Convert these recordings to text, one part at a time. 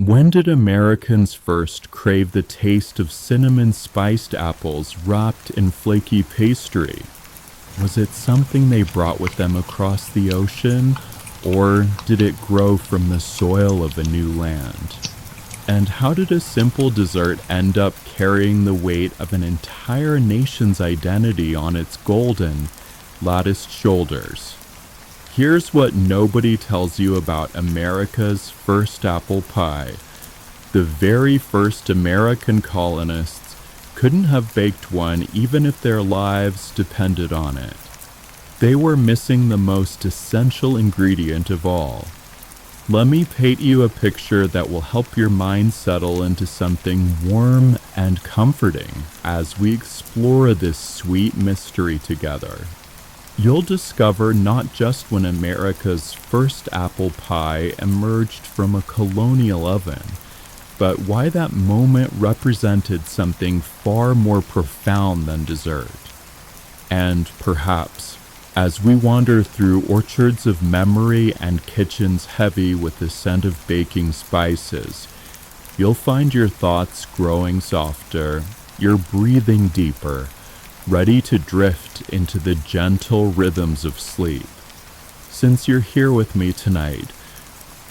When did Americans first crave the taste of cinnamon-spiced apples wrapped in flaky pastry? Was it something they brought with them across the ocean, or did it grow from the soil of a new land? And how did a simple dessert end up carrying the weight of an entire nation's identity on its golden, latticed shoulders? Here's what nobody tells you about America's first apple pie. The very first American colonists couldn't have baked one even if their lives depended on it. They were missing the most essential ingredient of all. Let me paint you a picture that will help your mind settle into something warm and comforting as we explore this sweet mystery together. You'll discover not just when America's first apple pie emerged from a colonial oven, but why that moment represented something far more profound than dessert. And perhaps, as we wander through orchards of memory and kitchens heavy with the scent of baking spices, you'll find your thoughts growing softer, your breathing deeper, ready to drift into the gentle rhythms of sleep. Since you're here with me tonight,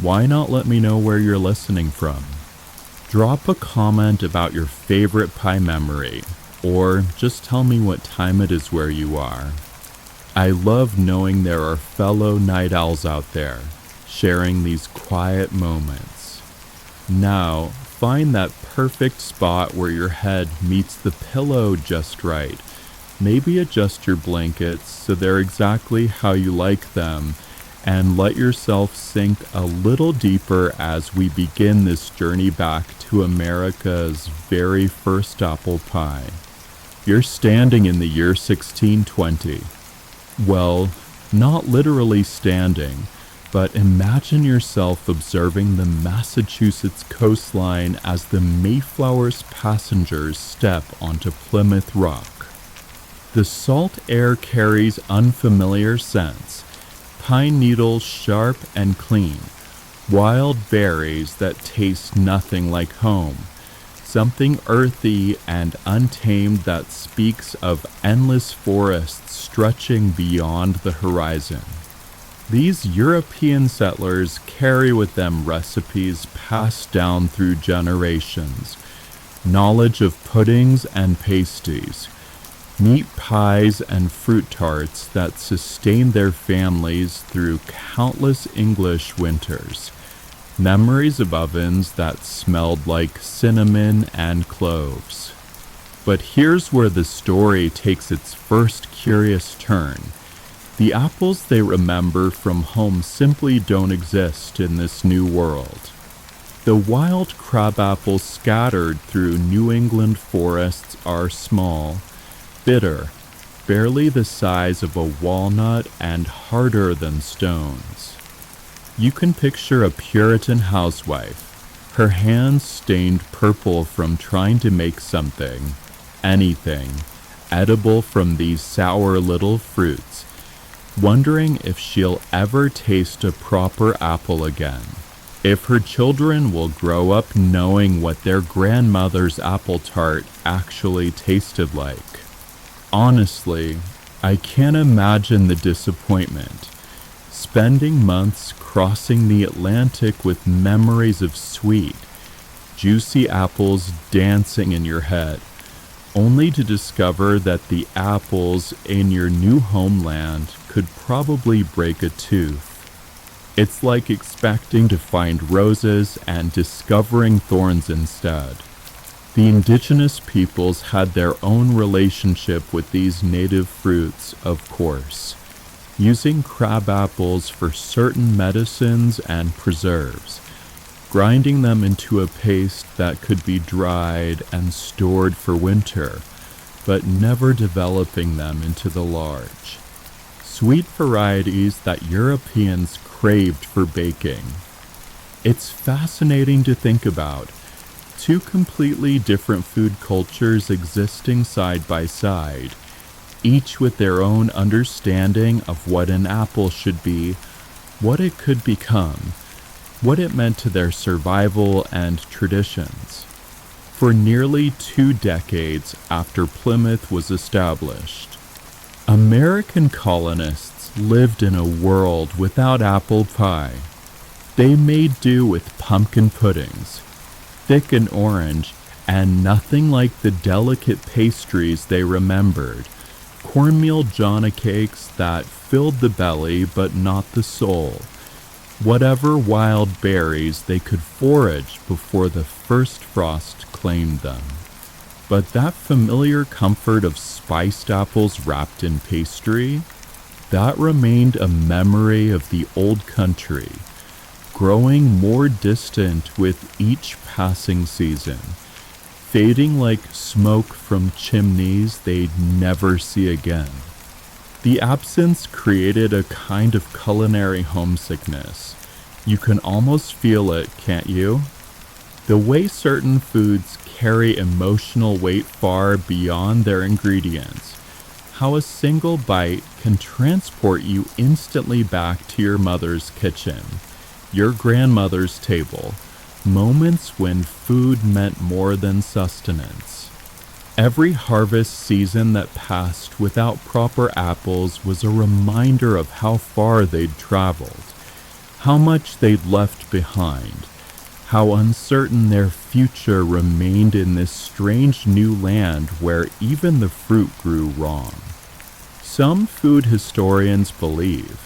why not let me know where you're listening from? Drop a comment about your favorite pie memory, or just tell me what time it is where you are. I love knowing there are fellow night owls out there, sharing these quiet moments. Now, find that perfect spot where your head meets the pillow just right. Maybe adjust your blankets so they're exactly how you like them, and let yourself sink a little deeper as we begin this journey back to America's very first apple pie. You're standing in the year 1620. Well, not literally standing, but imagine yourself observing the Massachusetts coastline as the Mayflower's passengers step onto Plymouth Rock. The salt air carries unfamiliar scents, pine needles sharp and clean, wild berries that taste nothing like home, something earthy and untamed that speaks of endless forests stretching beyond the horizon. These European settlers carry with them recipes passed down through generations, knowledge of puddings and pasties, meat pies and fruit tarts that sustained their families through countless English winters, memories of ovens that smelled like cinnamon and cloves. But here's where the story takes its first curious turn. The apples they remember from home simply don't exist in this new world. The wild crabapples scattered through New England forests are small, bitter, barely the size of a walnut and harder than stones. You can picture a Puritan housewife, her hands stained purple from trying to make something, anything, edible from these sour little fruits, wondering if she'll ever taste a proper apple again, if her children will grow up knowing what their grandmother's apple tart actually tasted like. Honestly, I can't imagine the disappointment. Spending months crossing the Atlantic with memories of sweet, juicy apples dancing in your head, only to discover that the apples in your new homeland could probably break a tooth. It's like expecting to find roses and discovering thorns instead. The indigenous peoples had their own relationship with these native fruits, of course, using crabapples for certain medicines and preserves, grinding them into a paste that could be dried and stored for winter, but never developing them into the large, sweet varieties that Europeans craved for baking. It's fascinating to think about. Two completely different food cultures existing side by side, each with their own understanding of what an apple should be, what it could become, what it meant to their survival and traditions. For nearly 2 decades after Plymouth was established, American colonists lived in a world without apple pie. They made do with pumpkin puddings, thick and orange, and nothing like the delicate pastries they remembered, cornmeal Johnny cakes that filled the belly but not the soul, whatever wild berries they could forage before the first frost claimed them. But that familiar comfort of spiced apples wrapped in pastry, that remained a memory of the old country, growing more distant with each passing season, fading like smoke from chimneys they'd never see again. The absence created a kind of culinary homesickness. You can almost feel it, can't you? The way certain foods carry emotional weight far beyond their ingredients. How a single bite can transport you instantly back to your mother's kitchen, your grandmother's table, moments when food meant more than sustenance. Every harvest season that passed without proper apples was a reminder of how far they'd traveled, how much they'd left behind, how uncertain their future remained in this strange new land where even the fruit grew wrong. Some food historians believe,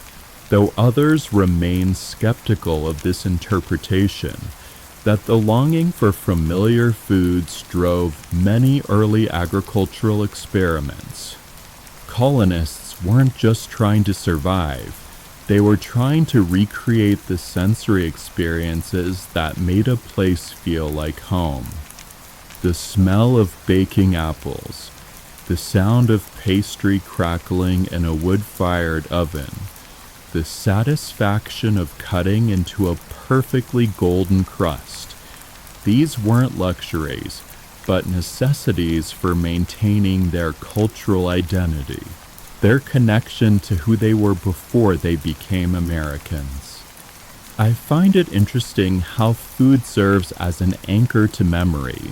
though others remain skeptical of this interpretation, that the longing for familiar foods drove many early agricultural experiments. Colonists weren't just trying to survive, they were trying to recreate the sensory experiences that made a place feel like home. The smell of baking apples, the sound of pastry crackling in a wood-fired oven, the satisfaction of cutting into a perfectly golden crust. These weren't luxuries, but necessities for maintaining their cultural identity, their connection to who they were before they became Americans. I find it interesting how food serves as an anchor to memory.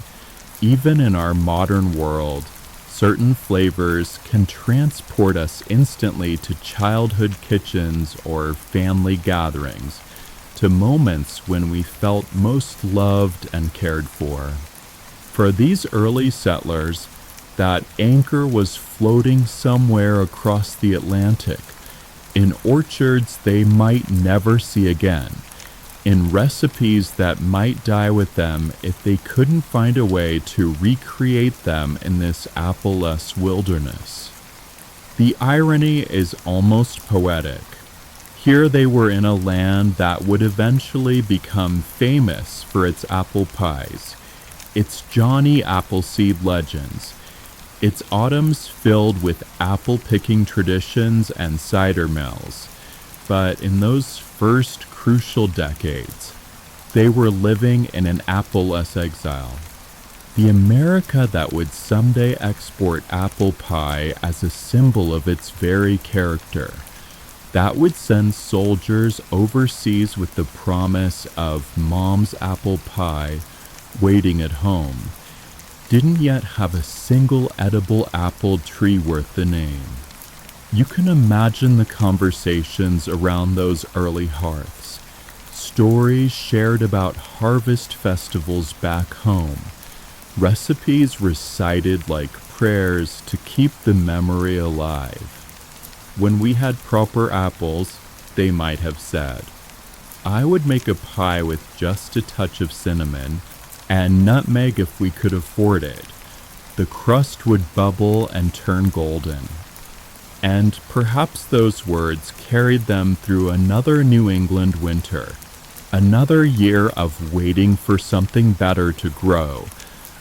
Even in our modern world, certain flavors can transport us instantly to childhood kitchens or family gatherings, to moments when we felt most loved and cared for. For these early settlers, that anchor was floating somewhere across the Atlantic, in orchards they might never see again, in recipes that might die with them if they couldn't find a way to recreate them in this apple-less wilderness. The irony is almost poetic. Here they were in a land that would eventually become famous for its apple pies, its Johnny Appleseed legends, its autumns filled with apple-picking traditions and cider mills. But in those first crucial decades, they were living in an apple-less exile. The America that would someday export apple pie as a symbol of its very character, that would send soldiers overseas with the promise of mom's apple pie waiting at home, didn't yet have a single edible apple tree worth the name. You can imagine the conversations around those early hearths, stories shared about harvest festivals back home, recipes recited like prayers to keep the memory alive. When we had proper apples, they might have said, I would make a pie with just a touch of cinnamon and nutmeg if we could afford it. The crust would bubble and turn golden. And perhaps those words carried them through another New England winter, another year of waiting for something better to grow,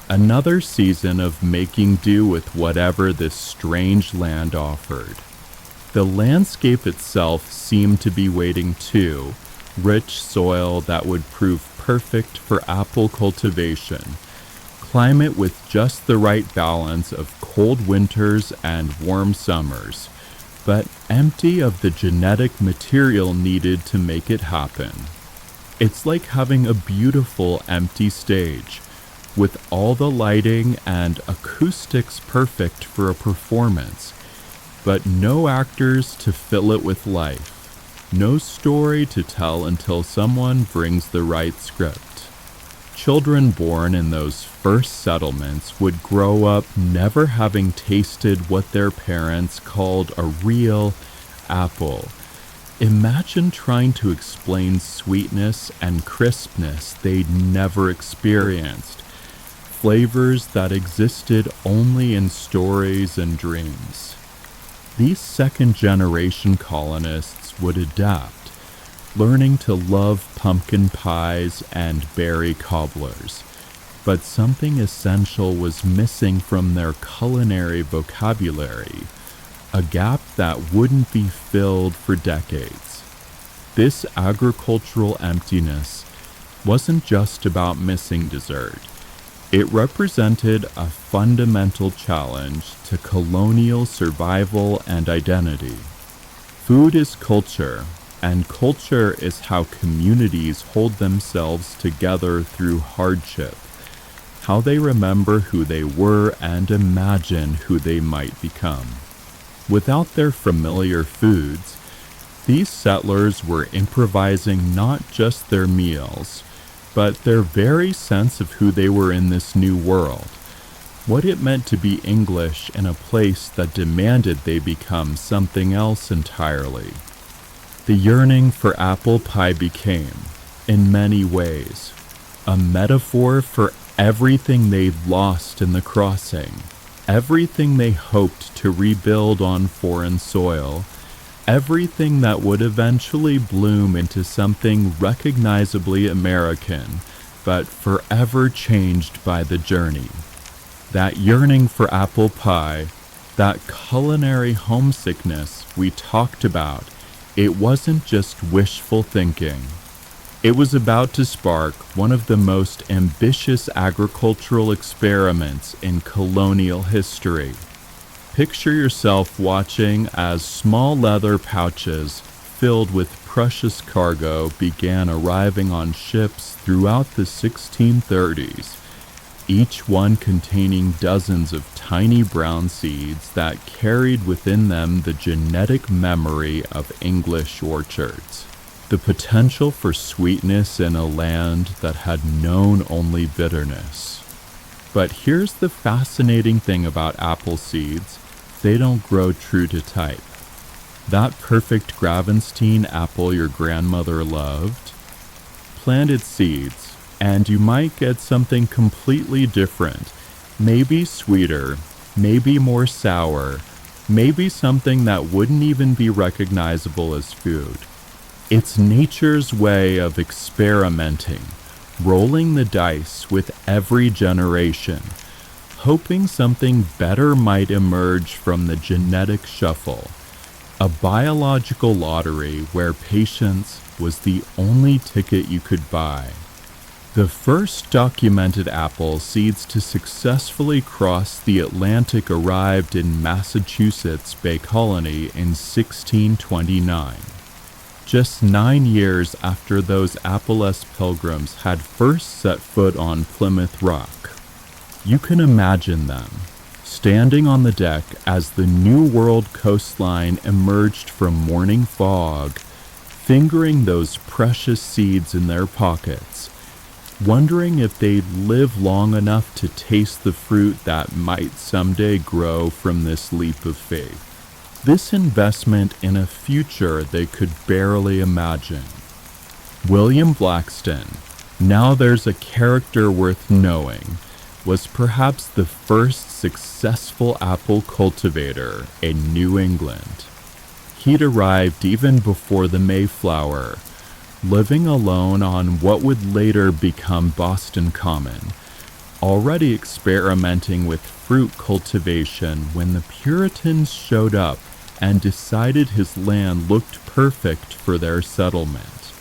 another season of making do with whatever this strange land offered. The landscape itself seemed to be waiting too, rich soil that would prove perfect for apple cultivation, climate with just the right balance of cold winters and warm summers, but empty of the genetic material needed to make it happen. It's like having a beautiful empty stage, with all the lighting and acoustics perfect for a performance, but no actors to fill it with life. No story to tell until someone brings the right script. Children born in those first settlements would grow up never having tasted what their parents called a real apple. Imagine trying to explain sweetness and crispness they'd never experienced, flavors that existed only in stories and dreams. These second-generation colonists would adapt, learning to love pumpkin pies and berry cobblers, but something essential was missing from their culinary vocabulary, a gap that wouldn't be filled for decades. This agricultural emptiness wasn't just about missing dessert. It represented a fundamental challenge to colonial survival and identity. Food is culture, and culture is how communities hold themselves together through hardship, how they remember who they were and imagine who they might become. Without their familiar foods, these settlers were improvising not just their meals, but their very sense of who they were in this new world, what it meant to be English in a place that demanded they become something else entirely. The yearning for apple pie became, in many ways, a metaphor for everything they'd lost in the crossing, everything they hoped to rebuild on foreign soil, everything that would eventually bloom into something recognizably American, but forever changed by the journey. That yearning for apple pie, that culinary homesickness we talked about, it wasn't just wishful thinking. It was about to spark one of the most ambitious agricultural experiments in colonial history. Picture yourself watching as small leather pouches filled with precious cargo began arriving on ships throughout the 1630s, each one containing dozens of tiny brown seeds that carried within them the genetic memory of English orchards, the potential for sweetness in a land that had known only bitterness. But here's the fascinating thing about apple seeds. They don't grow true to type. That perfect Gravenstein apple your grandmother loved planted seeds, and you might get something completely different, maybe sweeter, maybe more sour, maybe something that wouldn't even be recognizable as food. It's nature's way of experimenting, rolling the dice with every generation, hoping something better might emerge from the genetic shuffle, a biological lottery where patience was the only ticket you could buy. The first documented apple seeds to successfully cross the Atlantic arrived in Massachusetts Bay Colony in 1629. Just 9 years after those Appalese pilgrims had first set foot on Plymouth Rock. You can imagine them, standing on the deck as the New World coastline emerged from morning fog, fingering those precious seeds in their pockets, wondering if they'd live long enough to taste the fruit that might someday grow from this leap of faith. This investment in a future they could barely imagine. William Blackstone, now there's a character worth knowing, was perhaps the first successful apple cultivator in New England. He'd arrived even before the Mayflower, living alone on what would later become Boston Common, already experimenting with fruit cultivation when the Puritans showed up and decided his land looked perfect for their settlement.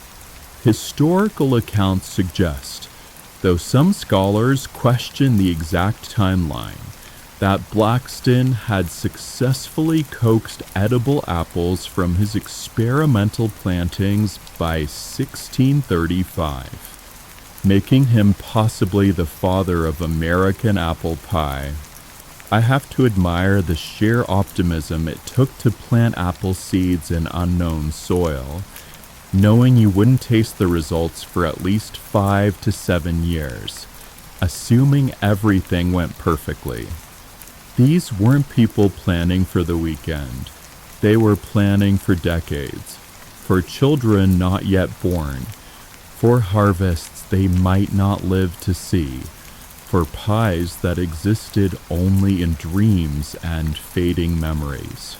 Historical accounts suggest, though some scholars question the exact timeline, that Blackston had successfully coaxed edible apples from his experimental plantings by 1635, making him possibly the father of American apple pie. I have to admire the sheer optimism it took to plant apple seeds in unknown soil, knowing you wouldn't taste the results for at least 5 to 7 years, assuming everything went perfectly. These weren't people planning for the weekend. They were planning for decades, for children not yet born, for harvests they might not live to see, for pies that existed only in dreams and fading memories.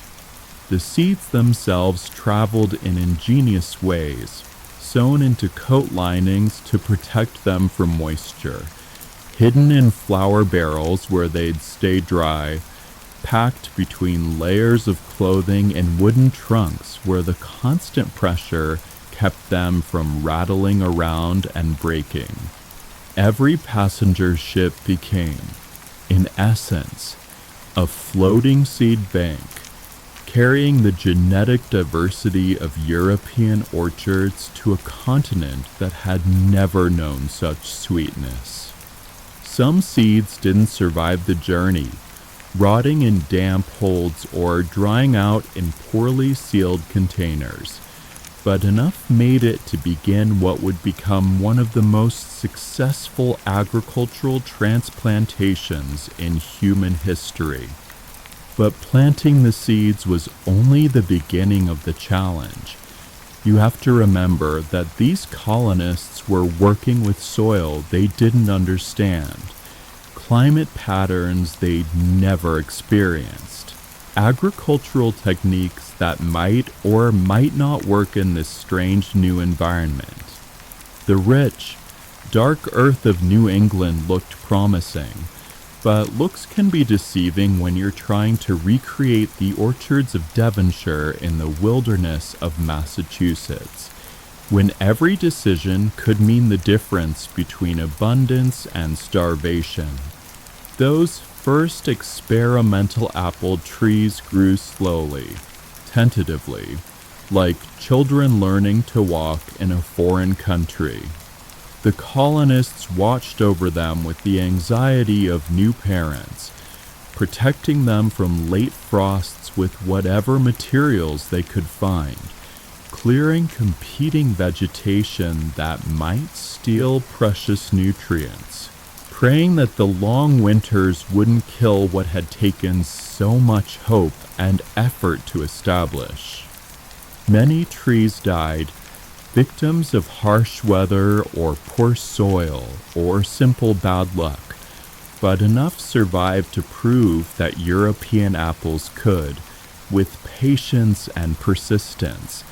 The seeds themselves traveled in ingenious ways, sewn into coat linings to protect them from moisture, hidden in flour barrels where they'd stay dry, packed between layers of clothing and wooden trunks where the constant pressure kept them from rattling around and breaking. Every passenger ship became, in essence, a floating seed bank, carrying the genetic diversity of European orchards to a continent that had never known such sweetness. Some seeds didn't survive the journey, rotting in damp holds or drying out in poorly sealed containers, but enough made it to begin what would become one of the most successful agricultural transplantations in human history. But planting the seeds was only the beginning of the challenge. You have to remember that these colonists were working with soil they didn't understand, climate patterns they'd never experienced, agricultural techniques that might or might not work in this strange new environment. The rich, dark earth of New England looked promising, but looks can be deceiving when you're trying to recreate the orchards of Devonshire in the wilderness of Massachusetts, when every decision could mean the difference between abundance and starvation. Those first experimental apple trees grew slowly, tentatively, like children learning to walk in a foreign country. The colonists watched over them with the anxiety of new parents, protecting them from late frosts with whatever materials they could find, clearing competing vegetation that might steal precious nutrients, praying that the long winters wouldn't kill what had taken so much hope and effort to establish. Many trees died, victims of harsh weather or poor soil or simple bad luck, but enough survived to prove that European apples could, with patience and persistence,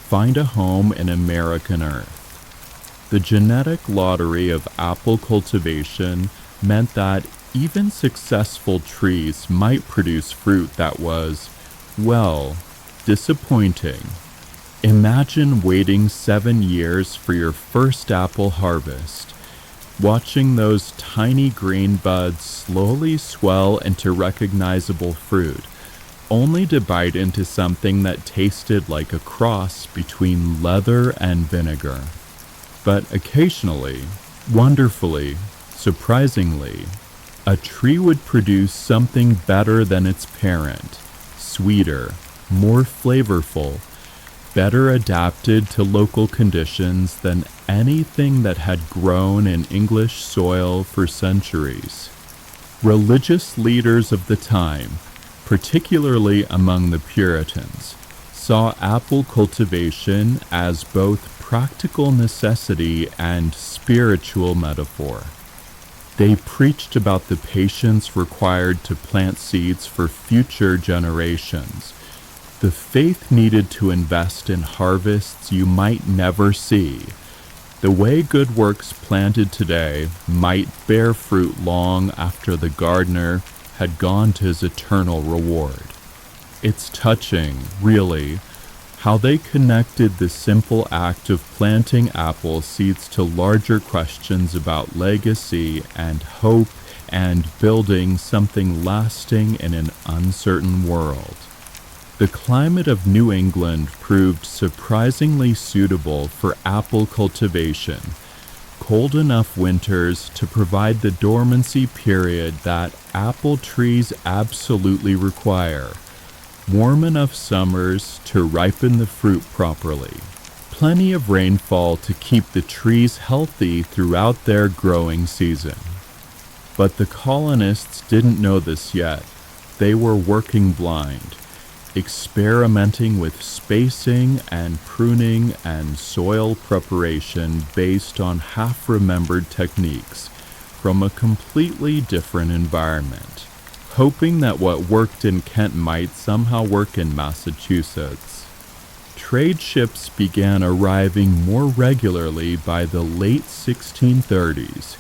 find a home in American earth. The genetic lottery of apple cultivation meant that even successful trees might produce fruit that was, well, disappointing. Imagine waiting 7 years for your first apple harvest, watching those tiny green buds slowly swell into recognizable fruit, only to bite into something that tasted like a cross between leather and vinegar. But occasionally, wonderfully, surprisingly, a tree would produce something better than its parent, sweeter, more flavorful, better adapted to local conditions than anything that had grown in English soil for centuries. Religious leaders of the time, particularly among the Puritans, saw apple cultivation as both practical necessity and spiritual metaphor. They preached about the patience required to plant seeds for future generations, the faith needed to invest in harvests you might never see, the way good works planted today might bear fruit long after the gardener had gone to his eternal reward. It's touching, really, how they connected the simple act of planting apple seeds to larger questions about legacy and hope and building something lasting in an uncertain world. The climate of New England proved surprisingly suitable for apple cultivation. Cold enough winters to provide the dormancy period that apple trees absolutely require. Warm enough summers to ripen the fruit properly. Plenty of rainfall to keep the trees healthy throughout their growing season. But the colonists didn't know this yet. They were working blind, experimenting with spacing and pruning and soil preparation based on half-remembered techniques from a completely different environment, hoping that what worked in Kent might somehow work in Massachusetts. Trade ships began arriving more regularly by the late 1630s,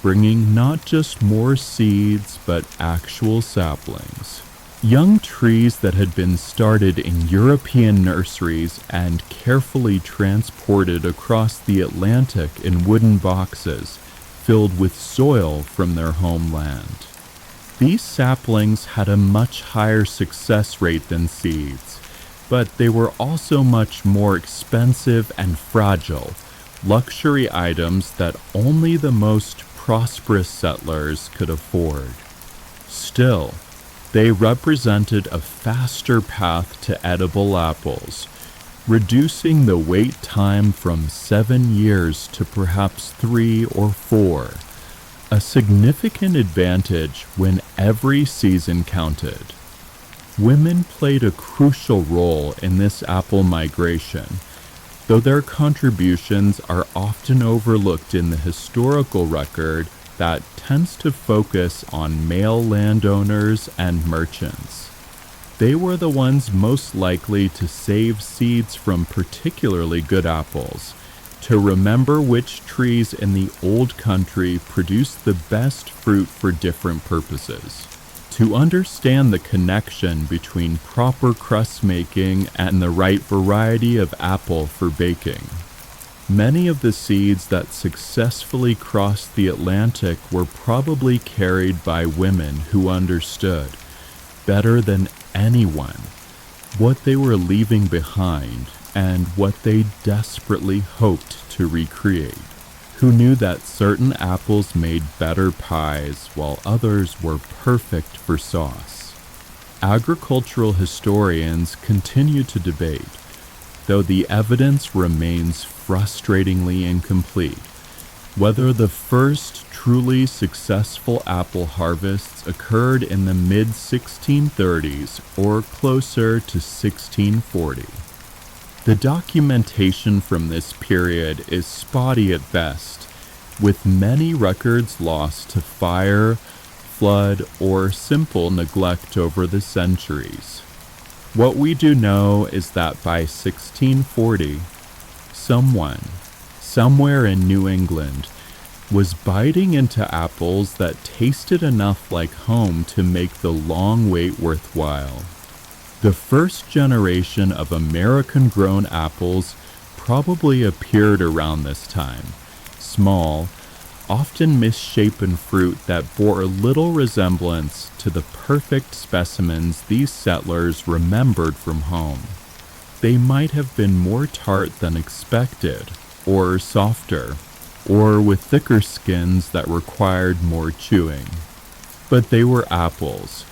bringing not just more seeds but actual saplings. Young trees that had been started in European nurseries and carefully transported across the Atlantic in wooden boxes filled with soil from their homeland. These saplings had a much higher success rate than seeds, but they were also much more expensive and fragile, luxury items that only the most prosperous settlers could afford. Still, they represented a faster path to edible apples, reducing the wait time from 7 years to perhaps 3 or 4, a significant advantage when every season counted. Women played a crucial role in this apple migration, though their contributions are often overlooked in the historical record that tends to focus on male landowners and merchants. They were the ones most likely to save seeds from particularly good apples, to remember which trees in the old country produced the best fruit for different purposes, to understand the connection between proper crust making and the right variety of apple for baking. Many of the seeds that successfully crossed the Atlantic were probably carried by women who understood, better than anyone, what they were leaving behind and what they desperately hoped to recreate, who knew that certain apples made better pies while others were perfect for sauce. Agricultural historians continue to debate, though the evidence remains frustratingly incomplete, whether the first truly successful apple harvests occurred in the mid-1630s or closer to 1640. The documentation from this period is spotty at best, with many records lost to fire, flood, or simple neglect over the centuries. What we do know is that by 1640, someone, somewhere in New England, was biting into apples that tasted enough like home to make the long wait worthwhile. The first generation of American-grown apples probably appeared around this time, small, often misshapen fruit that bore little resemblance to the perfect specimens these settlers remembered from home. They might have been more tart than expected, or softer, or with thicker skins that required more chewing. But they were apples,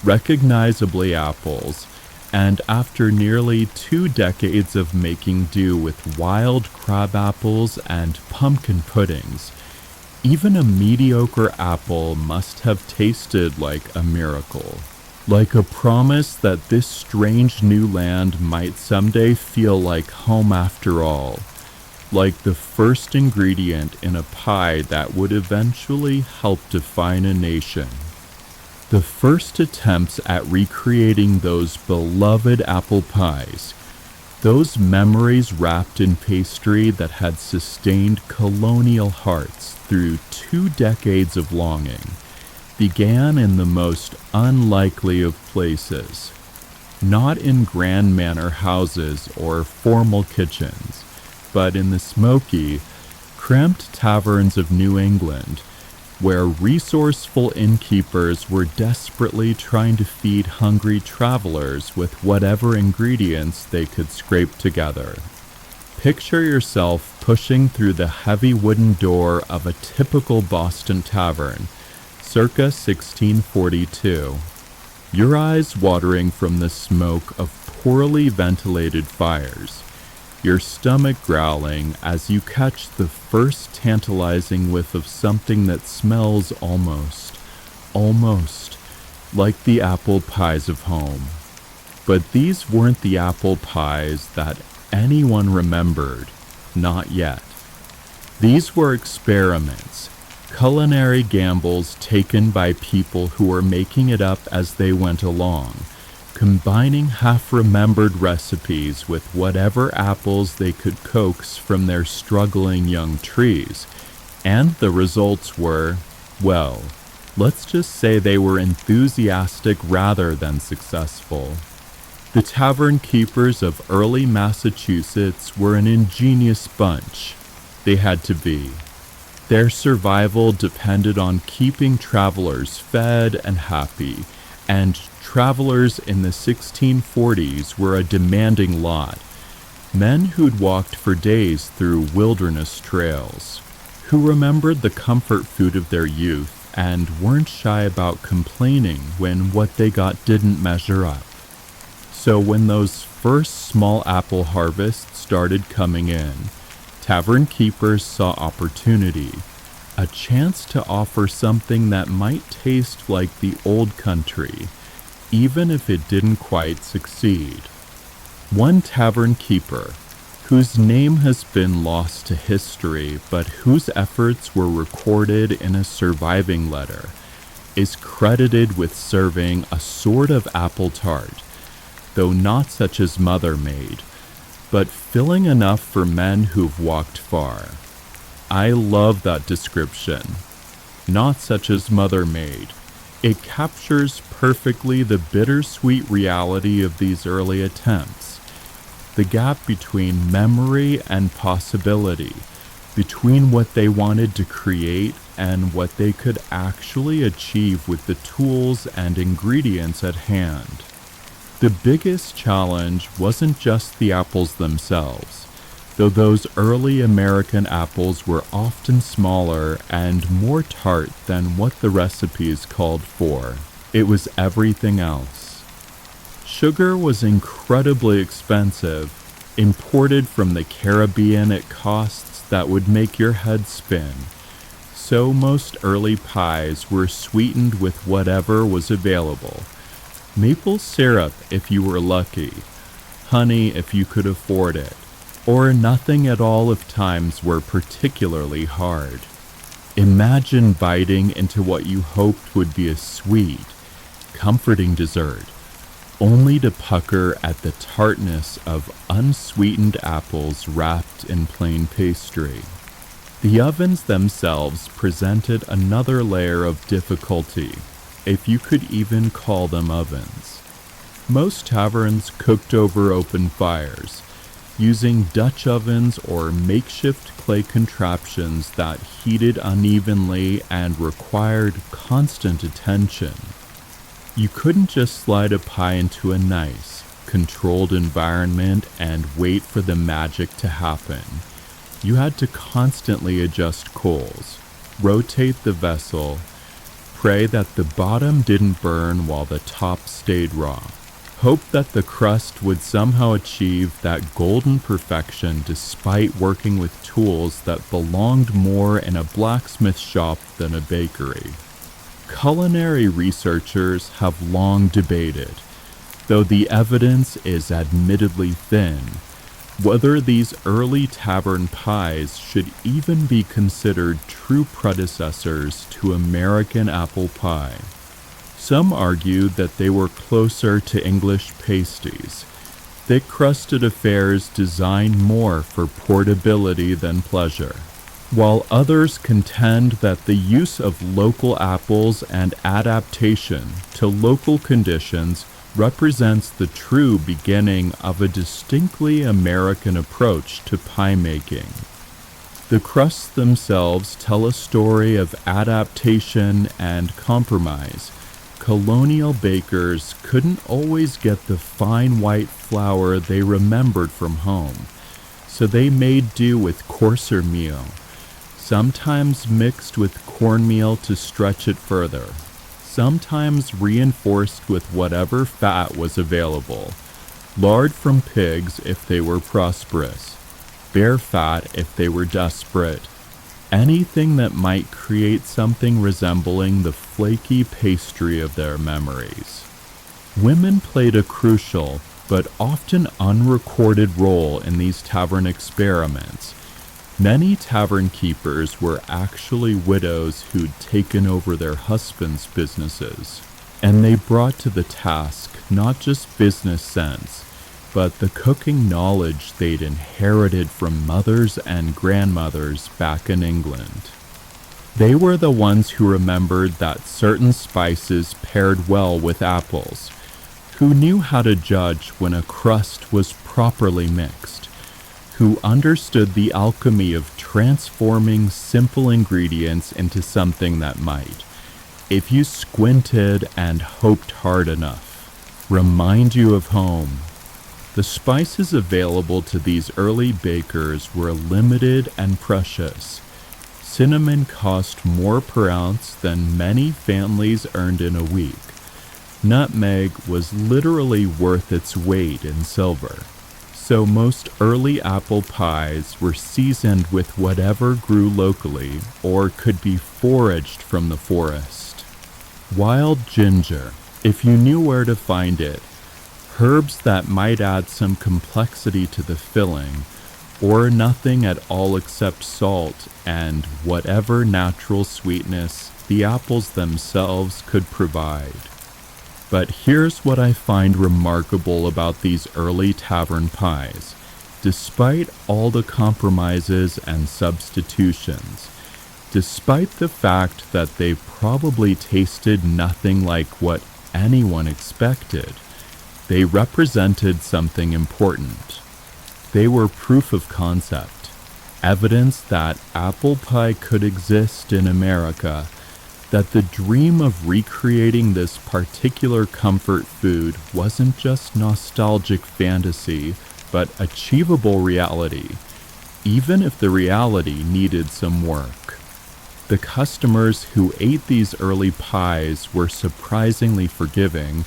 recognizably apples, and after nearly 2 decades of making do with wild crabapples and pumpkin puddings, even a mediocre apple must have tasted like a miracle, like a promise that this strange new land might someday feel like home after all, like the first ingredient in a pie that would eventually help define a nation. The first attempts at recreating those beloved apple pies, those memories wrapped in pastry that had sustained colonial hearts through 2 decades of longing, began in the most unlikely of places, not in grand manor houses or formal kitchens, but in the smoky, cramped taverns of New England, where resourceful innkeepers were desperately trying to feed hungry travelers with whatever ingredients they could scrape together. Picture yourself pushing through the heavy wooden door of a typical Boston tavern, circa 1642, your eyes watering from the smoke of poorly ventilated fires, your stomach growling as you catch the first tantalizing whiff of something that smells almost like the apple pies of home. But these weren't the apple pies that anyone remembered, not yet. These were experiments, culinary gambles taken by people who were making it up as they went along, combining half-remembered recipes with whatever apples they could coax from their struggling young trees, and the results were, well, let's just say they were enthusiastic rather than successful. The tavern keepers of early Massachusetts were an ingenious bunch. They had to be. Their survival depended on keeping travelers fed and happy, and travelers in the 1640s were a demanding lot. Men who'd walked for days through wilderness trails, who remembered the comfort food of their youth and weren't shy about complaining when what they got didn't measure up. So when those first small apple harvests started coming in, tavern keepers saw opportunity, a chance to offer something that might taste like the old country, even if it didn't quite succeed. One tavern keeper, whose name has been lost to history but whose efforts were recorded in a surviving letter, is credited with serving a sort of apple tart, though not such as Mother made, but filling enough for men who've walked far. I love that description. Not such as Mother made. It captures perfectly the bittersweet reality of these early attempts, the gap between memory and possibility, between what they wanted to create and what they could actually achieve with the tools and ingredients at hand. The biggest challenge wasn't just the apples themselves, though those early American apples were often smaller and more tart than what the recipes called for. It was everything else. Sugar was incredibly expensive, imported from the Caribbean at costs that would make your head spin. So most early pies were sweetened with whatever was available. Maple syrup if you were lucky, honey if you could afford it, or nothing at all if times were particularly hard. Imagine biting into what you hoped would be a sweet, comforting dessert, only to pucker at the tartness of unsweetened apples wrapped in plain pastry. The ovens themselves presented another layer of difficulty, if you could even call them ovens. Most taverns cooked over open fires, using Dutch ovens or makeshift clay contraptions that heated unevenly and required constant attention. You couldn't just slide a pie into a nice, controlled environment and wait for the magic to happen. You had to constantly adjust coals, rotate the vessel, pray that the bottom didn't burn while the top stayed raw. Hope that the crust would somehow achieve that golden perfection despite working with tools that belonged more in a blacksmith shop than a bakery. Culinary researchers have long debated, though the evidence is admittedly thin, whether these early tavern pies should even be considered true predecessors to American apple pie. Some argue that they were closer to English pasties, thick-crusted affairs designed more for portability than pleasure, while others contend that the use of local apples and adaptation to local conditions represents the true beginning of a distinctly American approach to pie making. The crusts themselves tell a story of adaptation and compromise. Colonial bakers couldn't always get the fine white flour they remembered from home, so they made do with coarser meal, sometimes mixed with cornmeal to stretch it further, sometimes reinforced with whatever fat was available, lard from pigs if they were prosperous, bear fat if they were desperate, anything that might create something resembling the flaky pastry of their memories. Women played a crucial but often unrecorded role in these tavern experiments. Many tavern keepers were actually widows who'd taken over their husbands' businesses, and they brought to the task not just business sense, but the cooking knowledge they'd inherited from mothers and grandmothers back in England. They were the ones who remembered that certain spices paired well with apples, who knew how to judge when a crust was properly mixed, who understood the alchemy of transforming simple ingredients into something that might, if you squinted and hoped hard enough, remind you of home. The spices available to these early bakers were limited and precious. Cinnamon cost more per ounce than many families earned in a week. Nutmeg was literally worth its weight in silver. So most early apple pies were seasoned with whatever grew locally or could be foraged from the forest. Wild ginger, if you knew where to find it, herbs that might add some complexity to the filling, or nothing at all except salt and whatever natural sweetness the apples themselves could provide. But here's what I find remarkable about these early tavern pies. Despite all the compromises and substitutions, despite the fact that they probably tasted nothing like what anyone expected, they represented something important. They were proof of concept, evidence that apple pie could exist in America, that the dream of recreating this particular comfort food wasn't just nostalgic fantasy, but achievable reality, even if the reality needed some work. The customers who ate these early pies were surprisingly forgiving,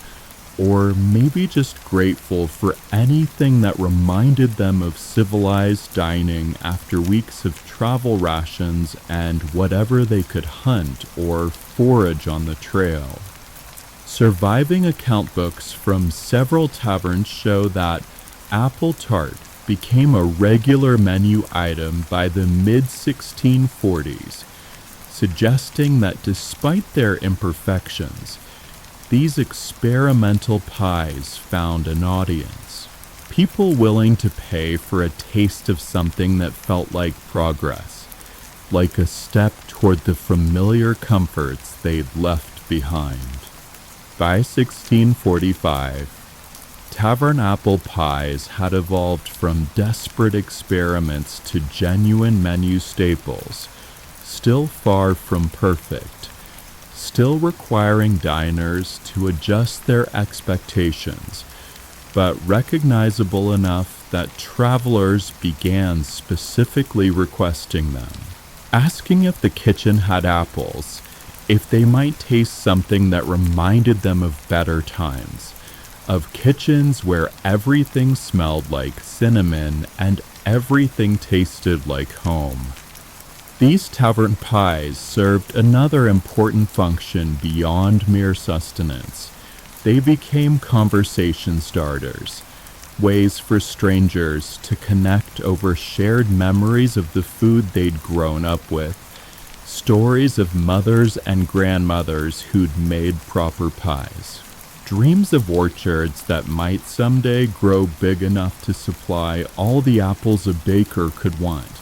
or maybe just grateful for anything that reminded them of civilized dining after weeks of travel rations and whatever they could hunt or forage on the trail. Surviving account books from several taverns show that apple tart became a regular menu item by the mid-1640s, suggesting that despite their imperfections, these experimental pies found an audience, people willing to pay for a taste of something that felt like progress, like a step toward the familiar comforts they'd left behind. By 1645, tavern apple pies had evolved from desperate experiments to genuine menu staples, still far from perfect, still requiring diners to adjust their expectations, but recognizable enough that travelers began specifically requesting them, asking if the kitchen had apples, if they might taste something that reminded them of better times, of kitchens where everything smelled like cinnamon and everything tasted like home. These tavern pies served another important function beyond mere sustenance. They became conversation starters, ways for strangers to connect over shared memories of the food they'd grown up with, stories of mothers and grandmothers who'd made proper pies, dreams of orchards that might someday grow big enough to supply all the apples a baker could want,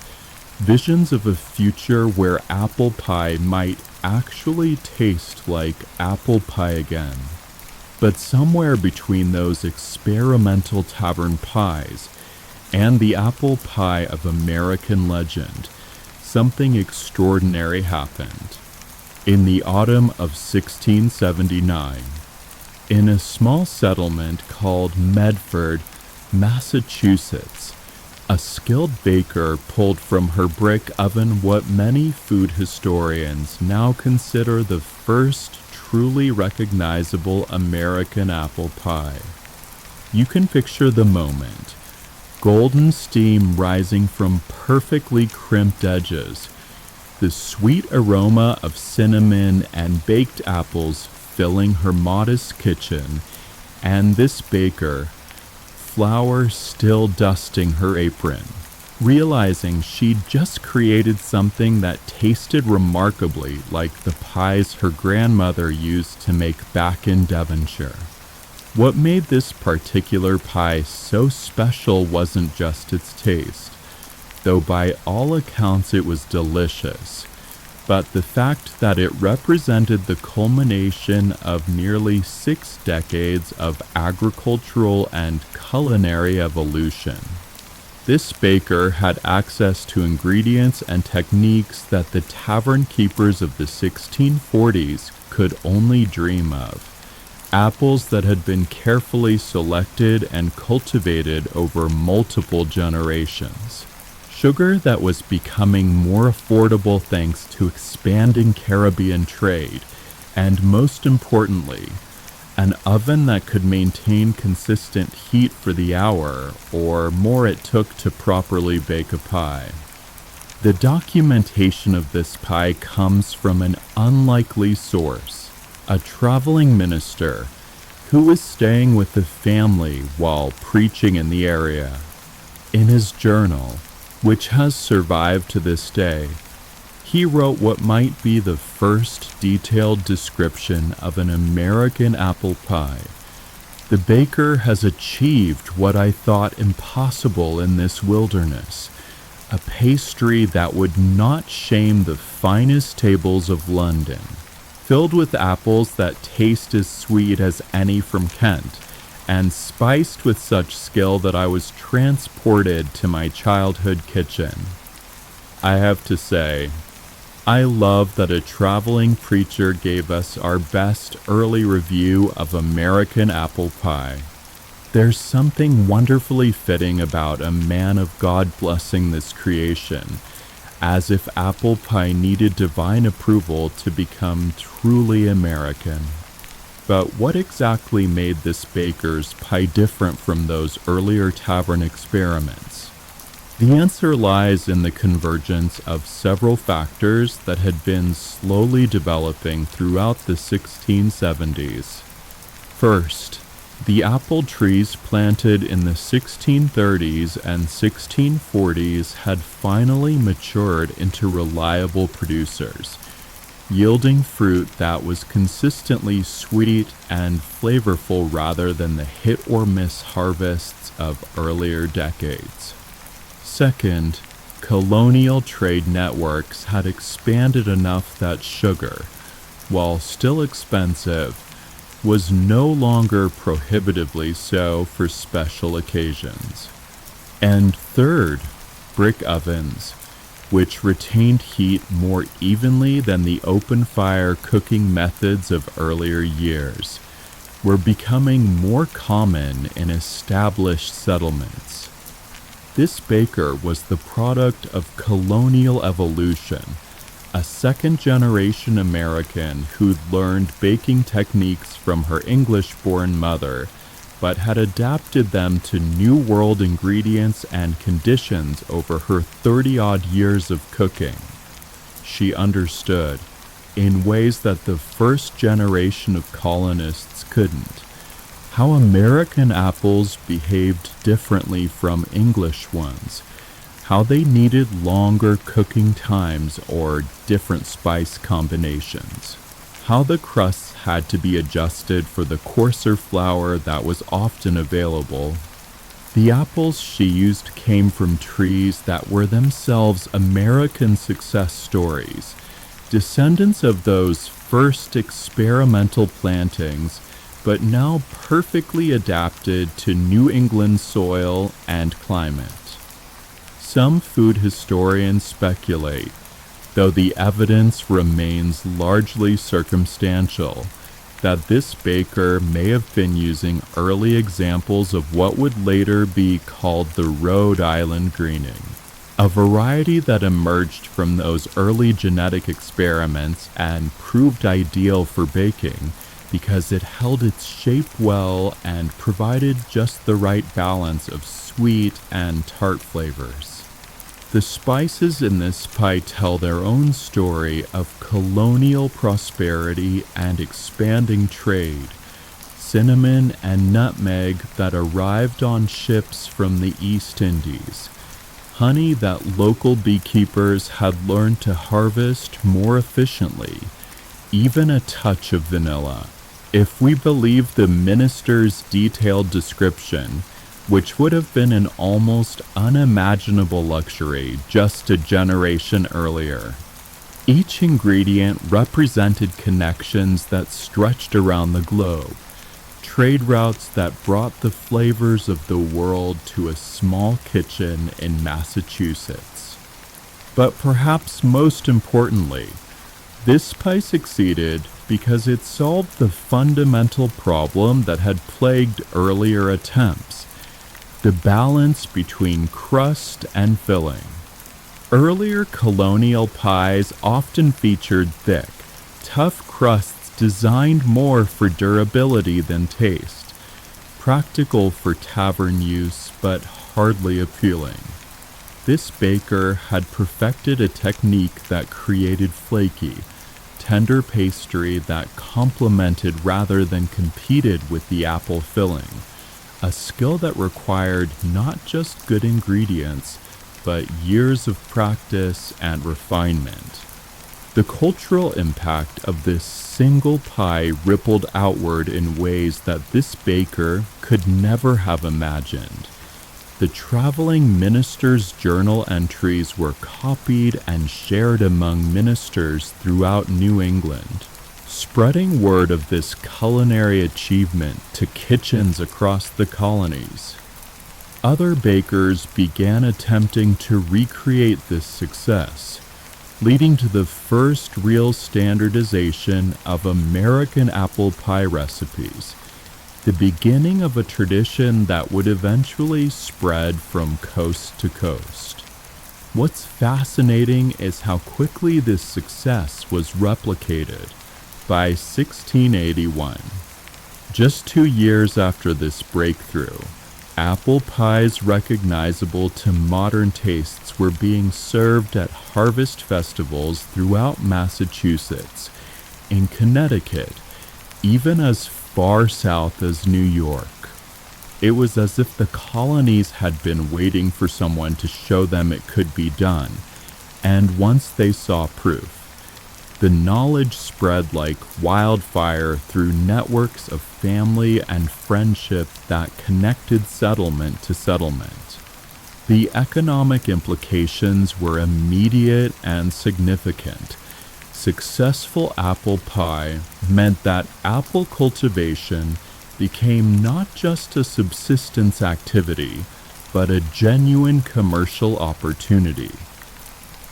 visions of a future where apple pie might actually taste like apple pie again. But somewhere between those experimental tavern pies and the apple pie of American legend, something extraordinary happened. In the autumn of 1679, in a small settlement called Medford, Massachusetts, a skilled baker pulled from her brick oven what many food historians now consider the first truly recognizable American apple pie. You can picture the moment. Golden steam rising from perfectly crimped edges, the sweet aroma of cinnamon and baked apples filling her modest kitchen, and this baker, flour still dusting her apron, realizing she'd just created something that tasted remarkably like the pies her grandmother used to make back in Devonshire. What made this particular pie so special wasn't just its taste, though by all accounts it was delicious, but the fact that it represented the culmination of nearly 6 decades of agricultural and culinary evolution. This baker had access to ingredients and techniques that the tavern keepers of the 1640s could only dream of. Apples that had been carefully selected and cultivated over multiple generations. Sugar that was becoming more affordable thanks to expanding Caribbean trade, and most importantly, an oven that could maintain consistent heat for the hour or more it took to properly bake a pie. The documentation of this pie comes from an unlikely source, a traveling minister who was staying with the family while preaching in the area. In his journal, which has survived to this day, he wrote what might be the first detailed description of an American apple pie. The baker has achieved what I thought impossible in this wilderness, a pastry that would not shame the finest tables of London, filled with apples that taste as sweet as any from Kent, and spiced with such skill that I was transported to my childhood kitchen. I have to say, I love that a traveling preacher gave us our best early review of American apple pie. There's something wonderfully fitting about a man of God blessing this creation, as if apple pie needed divine approval to become truly American. But what exactly made this baker's pie different from those earlier tavern experiments? The answer lies in the convergence of several factors that had been slowly developing throughout the 1670s. First, the apple trees planted in the 1630s and 1640s had finally matured into reliable producers, yielding fruit that was consistently sweet and flavorful rather than the hit-or-miss harvests of earlier decades. Second, colonial trade networks had expanded enough that sugar, while still expensive, was no longer prohibitively so for special occasions. And third, brick ovens, which retained heat more evenly than the open-fire cooking methods of earlier years, were becoming more common in established settlements. This baker was the product of colonial evolution, a second-generation American who'd learned baking techniques from her English-born mother, but had adapted them to New World ingredients and conditions over her 30-odd years of cooking. She understood, in ways that the first generation of colonists couldn't, how American apples behaved differently from English ones, how they needed longer cooking times or different spice combinations, how the crusts had to be adjusted for the coarser flour that was often available. The apples she used came from trees that were themselves American success stories, descendants of those first experimental plantings, but now perfectly adapted to New England soil and climate. Some food historians speculate, though the evidence remains largely circumstantial, that this baker may have been using early examples of what would later be called the Rhode Island greening, a variety that emerged from those early genetic experiments and proved ideal for baking because it held its shape well and provided just the right balance of sweet and tart flavors. The spices in this pie tell their own story of colonial prosperity and expanding trade. Cinnamon and nutmeg that arrived on ships from the East Indies. Honey that local beekeepers had learned to harvest more efficiently. Even a touch of vanilla. If we believe the minister's detailed description, which would have been an almost unimaginable luxury just a generation earlier. Each ingredient represented connections that stretched around the globe, trade routes that brought the flavors of the world to a small kitchen in Massachusetts. But perhaps most importantly, this pie succeeded because it solved the fundamental problem that had plagued earlier attempts. The balance between crust and filling. Earlier colonial pies often featured thick, tough crusts designed more for durability than taste, practical for tavern use but hardly appealing. This baker had perfected a technique that created flaky, tender pastry that complemented rather than competed with the apple filling. A skill that required not just good ingredients, but years of practice and refinement. The cultural impact of this single pie rippled outward in ways that this baker could never have imagined. The traveling minister's journal entries were copied and shared among ministers throughout New England, spreading word of this culinary achievement to kitchens across the colonies. Other bakers began attempting to recreate this success, leading to the first real standardization of American apple pie recipes, the beginning of a tradition that would eventually spread from coast to coast. What's fascinating is how quickly this success was replicated. By 1681, just 2 years after this breakthrough, apple pies recognizable to modern tastes were being served at harvest festivals throughout Massachusetts, in Connecticut, even as far south as New York. It was as if the colonies had been waiting for someone to show them it could be done, and once they saw proof, the knowledge spread like wildfire through networks of family and friendship that connected settlement to settlement. The economic implications were immediate and significant. Successful apple pie meant that apple cultivation became not just a subsistence activity, but a genuine commercial opportunity.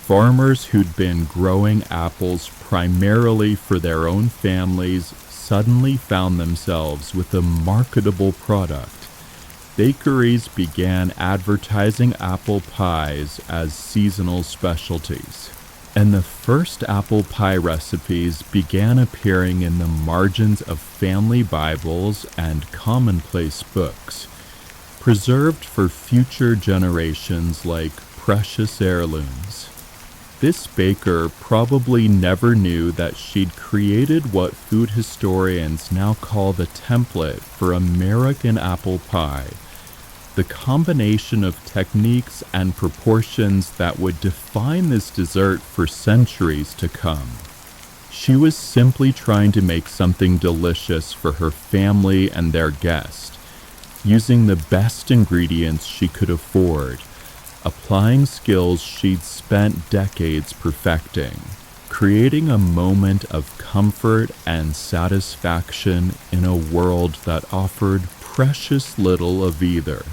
Farmers who'd been growing apples primarily for their own families suddenly found themselves with a marketable product. Bakeries began advertising apple pies as seasonal specialties, and the first apple pie recipes began appearing in the margins of family Bibles and commonplace books, preserved for future generations like precious heirlooms. This baker probably never knew that she'd created what food historians now call the template for American apple pie, the combination of techniques and proportions that would define this dessert for centuries to come. She was simply trying to make something delicious for her family and their guests, using the best ingredients she could afford, applying skills she'd spent decades perfecting, creating a moment of comfort and satisfaction in a world that offered precious little of either.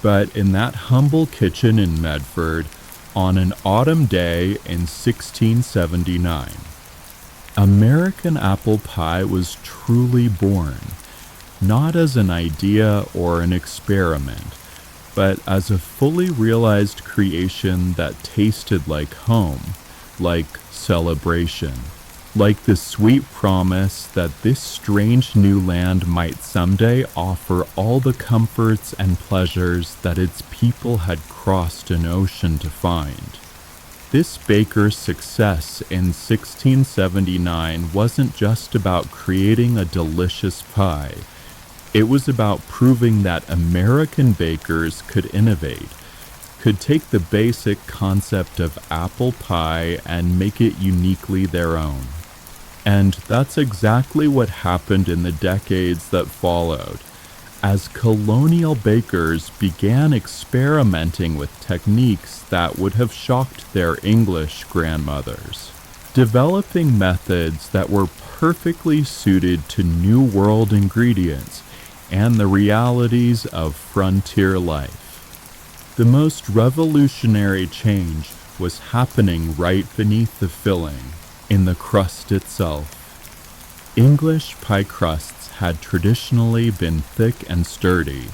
But in that humble kitchen in Medford, on an autumn day in 1679, American apple pie was truly born, not as an idea or an experiment, but as a fully realized creation that tasted like home, like celebration, like the sweet promise that this strange new land might someday offer all the comforts and pleasures that its people had crossed an ocean to find. This baker's success in 1679 wasn't just about creating a delicious pie. It was about proving that American bakers could innovate, could take the basic concept of apple pie and make it uniquely their own. And that's exactly what happened in the decades that followed, as colonial bakers began experimenting with techniques that would have shocked their English grandmothers, developing methods that were perfectly suited to New World ingredients and the realities of frontier life. The most revolutionary change was happening right beneath the filling, in the crust itself. English pie crusts had traditionally been thick and sturdy,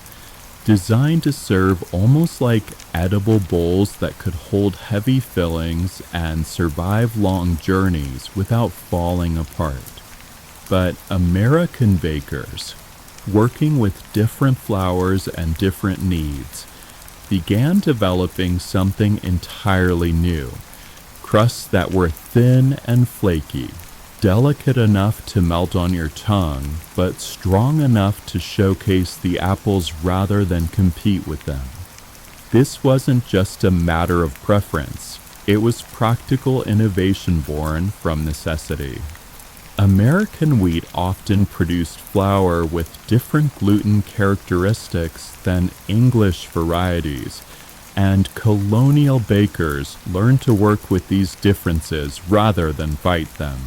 designed to serve almost like edible bowls that could hold heavy fillings and survive long journeys without falling apart. But American bakers, working with different flours and different needs, began developing something entirely new. Crusts that were thin and flaky, delicate enough to melt on your tongue, but strong enough to showcase the apples rather than compete with them. This wasn't just a matter of preference, it was practical innovation born from necessity. American wheat often produced flour with different gluten characteristics than English varieties, and colonial bakers learned to work with these differences rather than fight them.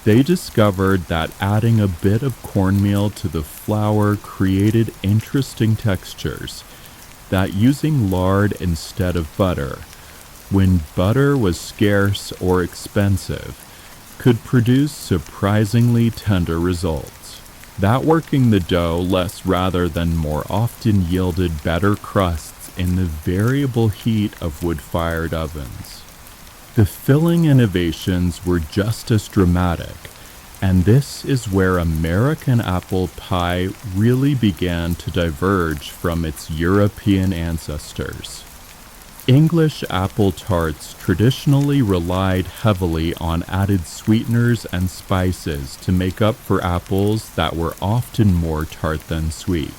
They discovered that adding a bit of cornmeal to the flour created interesting textures, that using lard instead of butter, when butter was scarce or expensive, could produce surprisingly tender results. That working the dough less rather than more often yielded better crusts in the variable heat of wood-fired ovens. The filling innovations were just as dramatic, and this is where American apple pie really began to diverge from its European ancestors. English apple tarts traditionally relied heavily on added sweeteners and spices to make up for apples that were often more tart than sweet.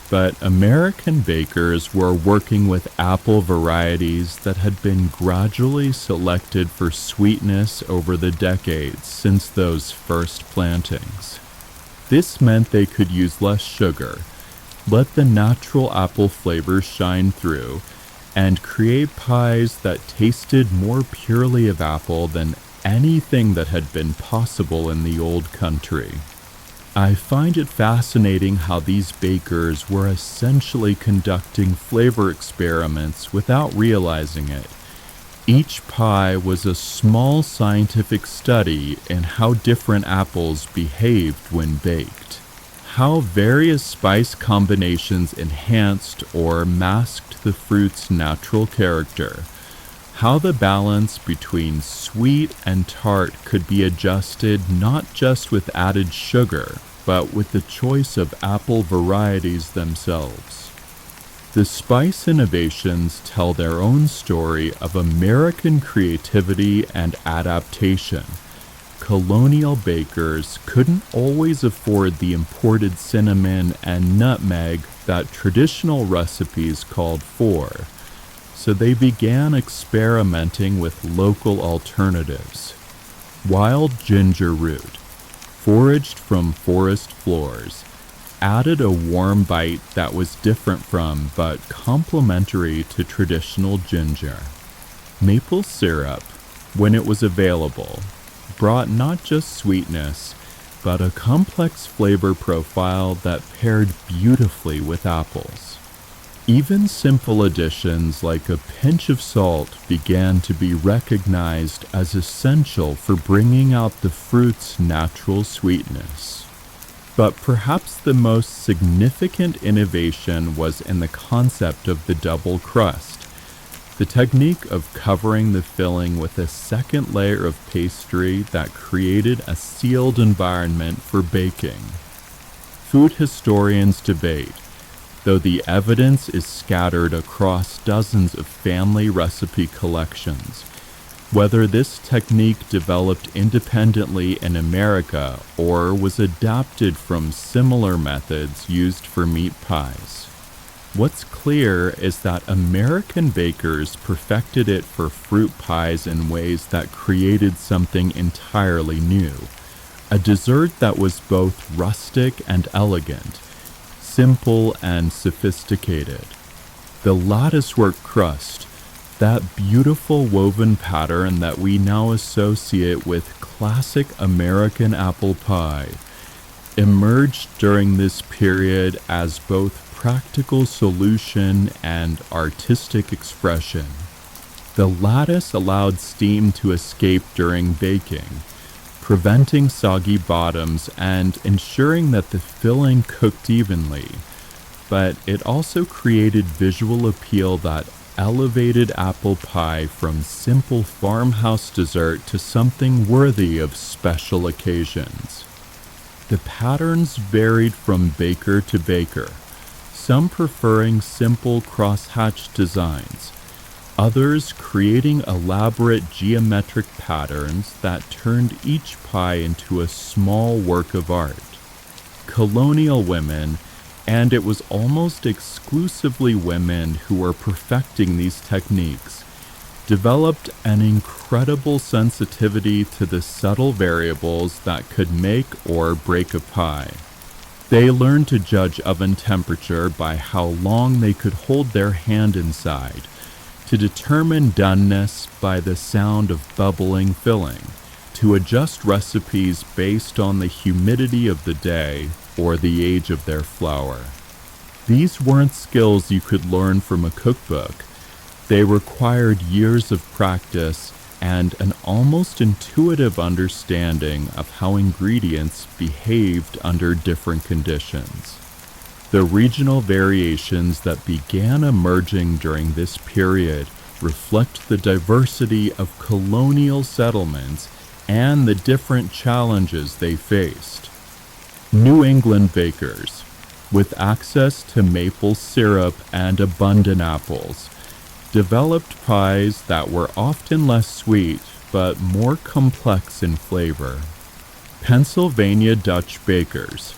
But American bakers were working with apple varieties that had been gradually selected for sweetness over the decades since those first plantings. This meant they could use less sugar, let the natural apple flavor shine through, and create pies that tasted more purely of apple than anything that had been possible in the old country. I find it fascinating how these bakers were essentially conducting flavor experiments without realizing it. Each pie was a small scientific study in how different apples behaved when baked, how various spice combinations enhanced or masked the fruit's natural character, how the balance between sweet and tart could be adjusted not just with added sugar, but with the choice of apple varieties themselves. The spice innovations tell their own story of American creativity and adaptation. Colonial bakers couldn't always afford the imported cinnamon and nutmeg that traditional recipes called for, so they began experimenting with local alternatives. Wild ginger root, foraged from forest floors, added a warm bite that was different from but complementary to traditional ginger. Maple syrup, when it was available, brought not just sweetness, but a complex flavor profile that paired beautifully with apples. Even simple additions like a pinch of salt began to be recognized as essential for bringing out the fruit's natural sweetness. But perhaps the most significant innovation was in the concept of the double crust, the technique of covering the filling with a second layer of pastry that created a sealed environment for baking. Food historians debate, though the evidence is scattered across dozens of family recipe collections, whether this technique developed independently in America or was adapted from similar methods used for meat pies. What's clear is that American bakers perfected it for fruit pies in ways that created something entirely new, a dessert that was both rustic and elegant, simple and sophisticated. The latticework crust, that beautiful woven pattern that we now associate with classic American apple pie, emerged during this period as both practical solution and artistic expression. The lattice allowed steam to escape during baking, preventing soggy bottoms and ensuring that the filling cooked evenly, but it also created visual appeal that elevated apple pie from simple farmhouse dessert to something worthy of special occasions. The patterns varied from baker to baker, some preferring simple crosshatch designs, others creating elaborate geometric patterns that turned each pie into a small work of art. Colonial women, and it was almost exclusively women who were perfecting these techniques, developed an incredible sensitivity to the subtle variables that could make or break a pie. They learned to judge oven temperature by how long they could hold their hand inside, to determine doneness by the sound of bubbling filling, to adjust recipes based on the humidity of the day or the age of their flour. These weren't skills you could learn from a cookbook. They required years of practice and an almost intuitive understanding of how ingredients behaved under different conditions. The regional variations that began emerging during this period reflect the diversity of colonial settlements and the different challenges they faced. New England bakers, with access to maple syrup and abundant apples, developed pies that were often less sweet but more complex in flavor. Pennsylvania Dutch bakers,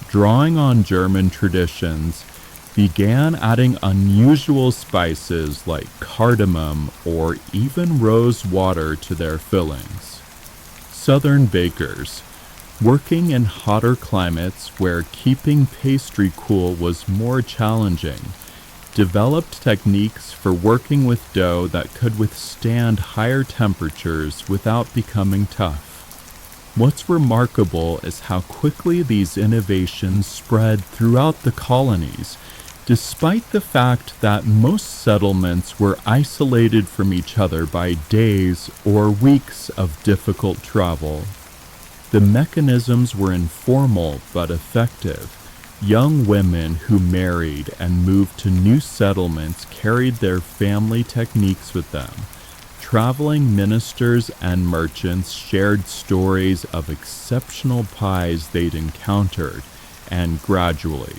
drawing on German traditions, began adding unusual spices like cardamom or even rose water to their fillings. Southern bakers, working in hotter climates where keeping pastry cool was more challenging, developed techniques for working with dough that could withstand higher temperatures without becoming tough. What's remarkable is how quickly these innovations spread throughout the colonies, despite the fact that most settlements were isolated from each other by days or weeks of difficult travel. The mechanisms were informal but effective. Young women who married and moved to new settlements carried their family techniques with them. Traveling ministers and merchants shared stories of exceptional pies they'd encountered, and gradually,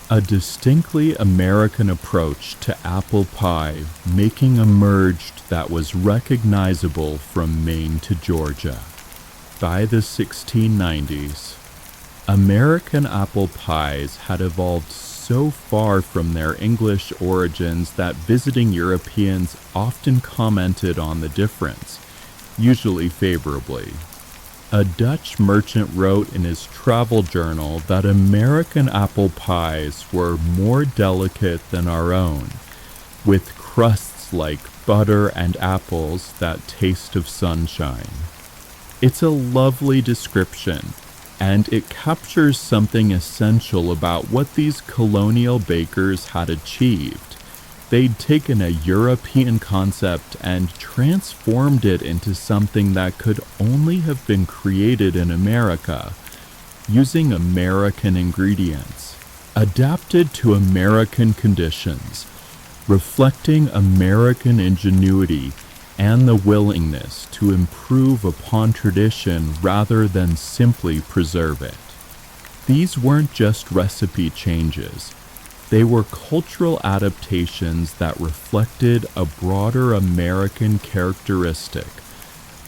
a distinctly American approach to apple pie making emerged that was recognizable from Maine to Georgia. By the 1690s, American apple pies had evolved so far from their English origins that visiting Europeans often commented on the difference, usually favorably. A Dutch merchant wrote in his travel journal that American apple pies were more delicate than our own, with crusts like butter and apples that taste of sunshine. It's a lovely description, and it captures something essential about what these colonial bakers had achieved. They'd taken a European concept and transformed it into something that could only have been created in America, using American ingredients, adapted to American conditions, reflecting American ingenuity and the willingness to improve upon tradition rather than simply preserve it. These weren't just recipe changes. They were cultural adaptations that reflected a broader American characteristic,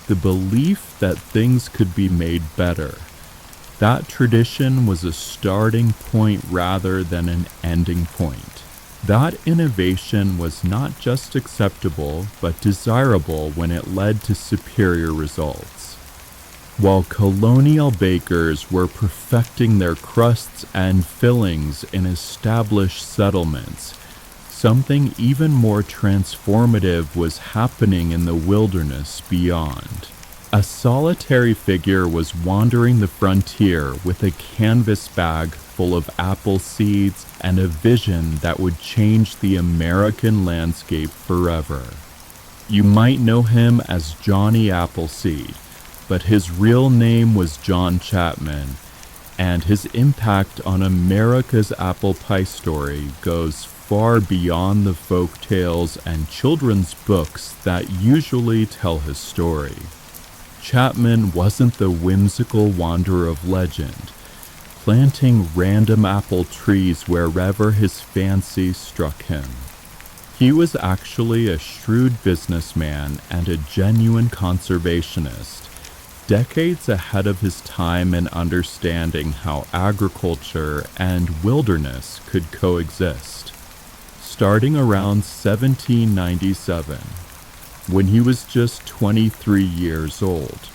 the belief that things could be made better. That tradition was a starting point rather than an ending point. That innovation was not just acceptable, but desirable when it led to superior results. While colonial bakers were perfecting their crusts and fillings in established settlements, something even more transformative was happening in the wilderness beyond. A solitary figure was wandering the frontier with a canvas bag full of apple seeds and a vision that would change the American landscape forever. You might know him as Johnny Appleseed, but his real name was John Chapman, and his impact on America's apple pie story goes far beyond the folk tales and children's books that usually tell his story. Chapman wasn't the whimsical wanderer of legend, planting random apple trees wherever his fancy struck him. He was actually a shrewd businessman and a genuine conservationist, decades ahead of his time in understanding how agriculture and wilderness could coexist. Starting around 1797, when he was just 23 years old,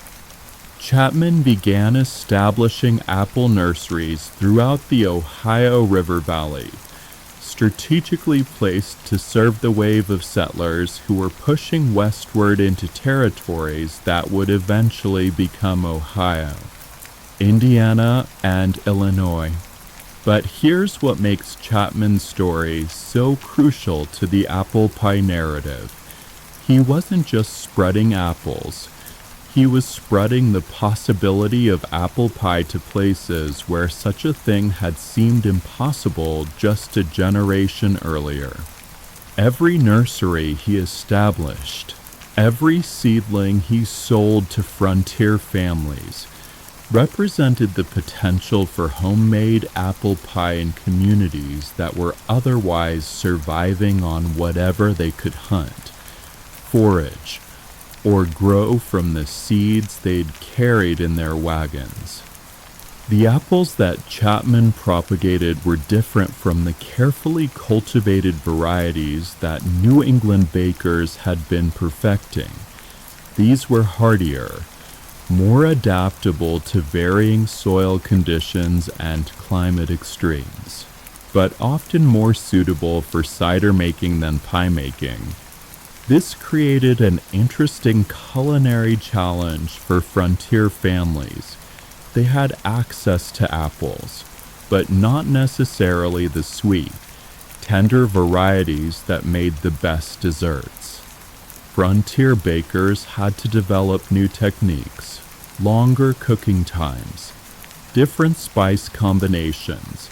Chapman began establishing apple nurseries throughout the Ohio River Valley, strategically placed to serve the wave of settlers who were pushing westward into territories that would eventually become Ohio, Indiana, and Illinois. But here's what makes Chapman's story so crucial to the apple pie narrative. He wasn't just spreading apples. He was spreading the possibility of apple pie to places where such a thing had seemed impossible just a generation earlier. Every nursery he established, every seedling he sold to frontier families, represented the potential for homemade apple pie in communities that were otherwise surviving on whatever they could hunt, forage, or grow from the seeds they'd carried in their wagons. The apples that Chapman propagated were different from the carefully cultivated varieties that New England bakers had been perfecting. These were hardier, more adaptable to varying soil conditions and climate extremes, but often more suitable for cider making than pie making. This created an interesting culinary challenge for frontier families. They had access to apples, but not necessarily the sweet, tender varieties that made the best desserts. Frontier bakers had to develop new techniques, longer cooking times, different spice combinations,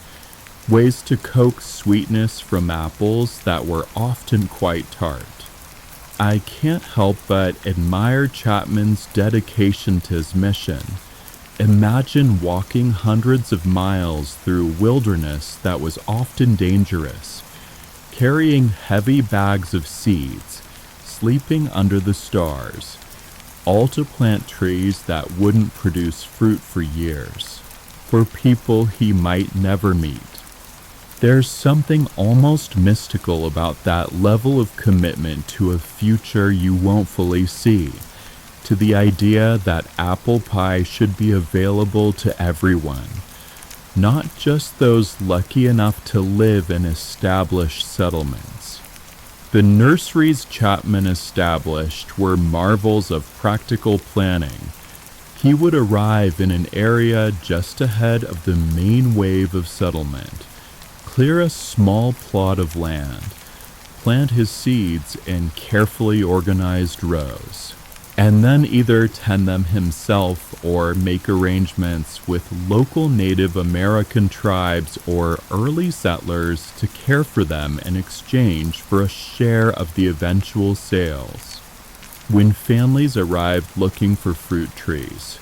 ways to coax sweetness from apples that were often quite tart. I can't help but admire Chapman's dedication to his mission. Imagine walking hundreds of miles through wilderness that was often dangerous, carrying heavy bags of seeds, sleeping under the stars, all to plant trees that wouldn't produce fruit for years, for people he might never meet. There's something almost mystical about that level of commitment to a future you won't fully see, to the idea that apple pie should be available to everyone, not just those lucky enough to live in established settlements. The nurseries Chapman established were marvels of practical planning. He would arrive in an area just ahead of the main wave of settlement, clear a small plot of land, plant his seeds in carefully organized rows, and then either tend them himself or make arrangements with local Native American tribes or early settlers to care for them in exchange for a share of the eventual sales. When families arrived looking for fruit trees,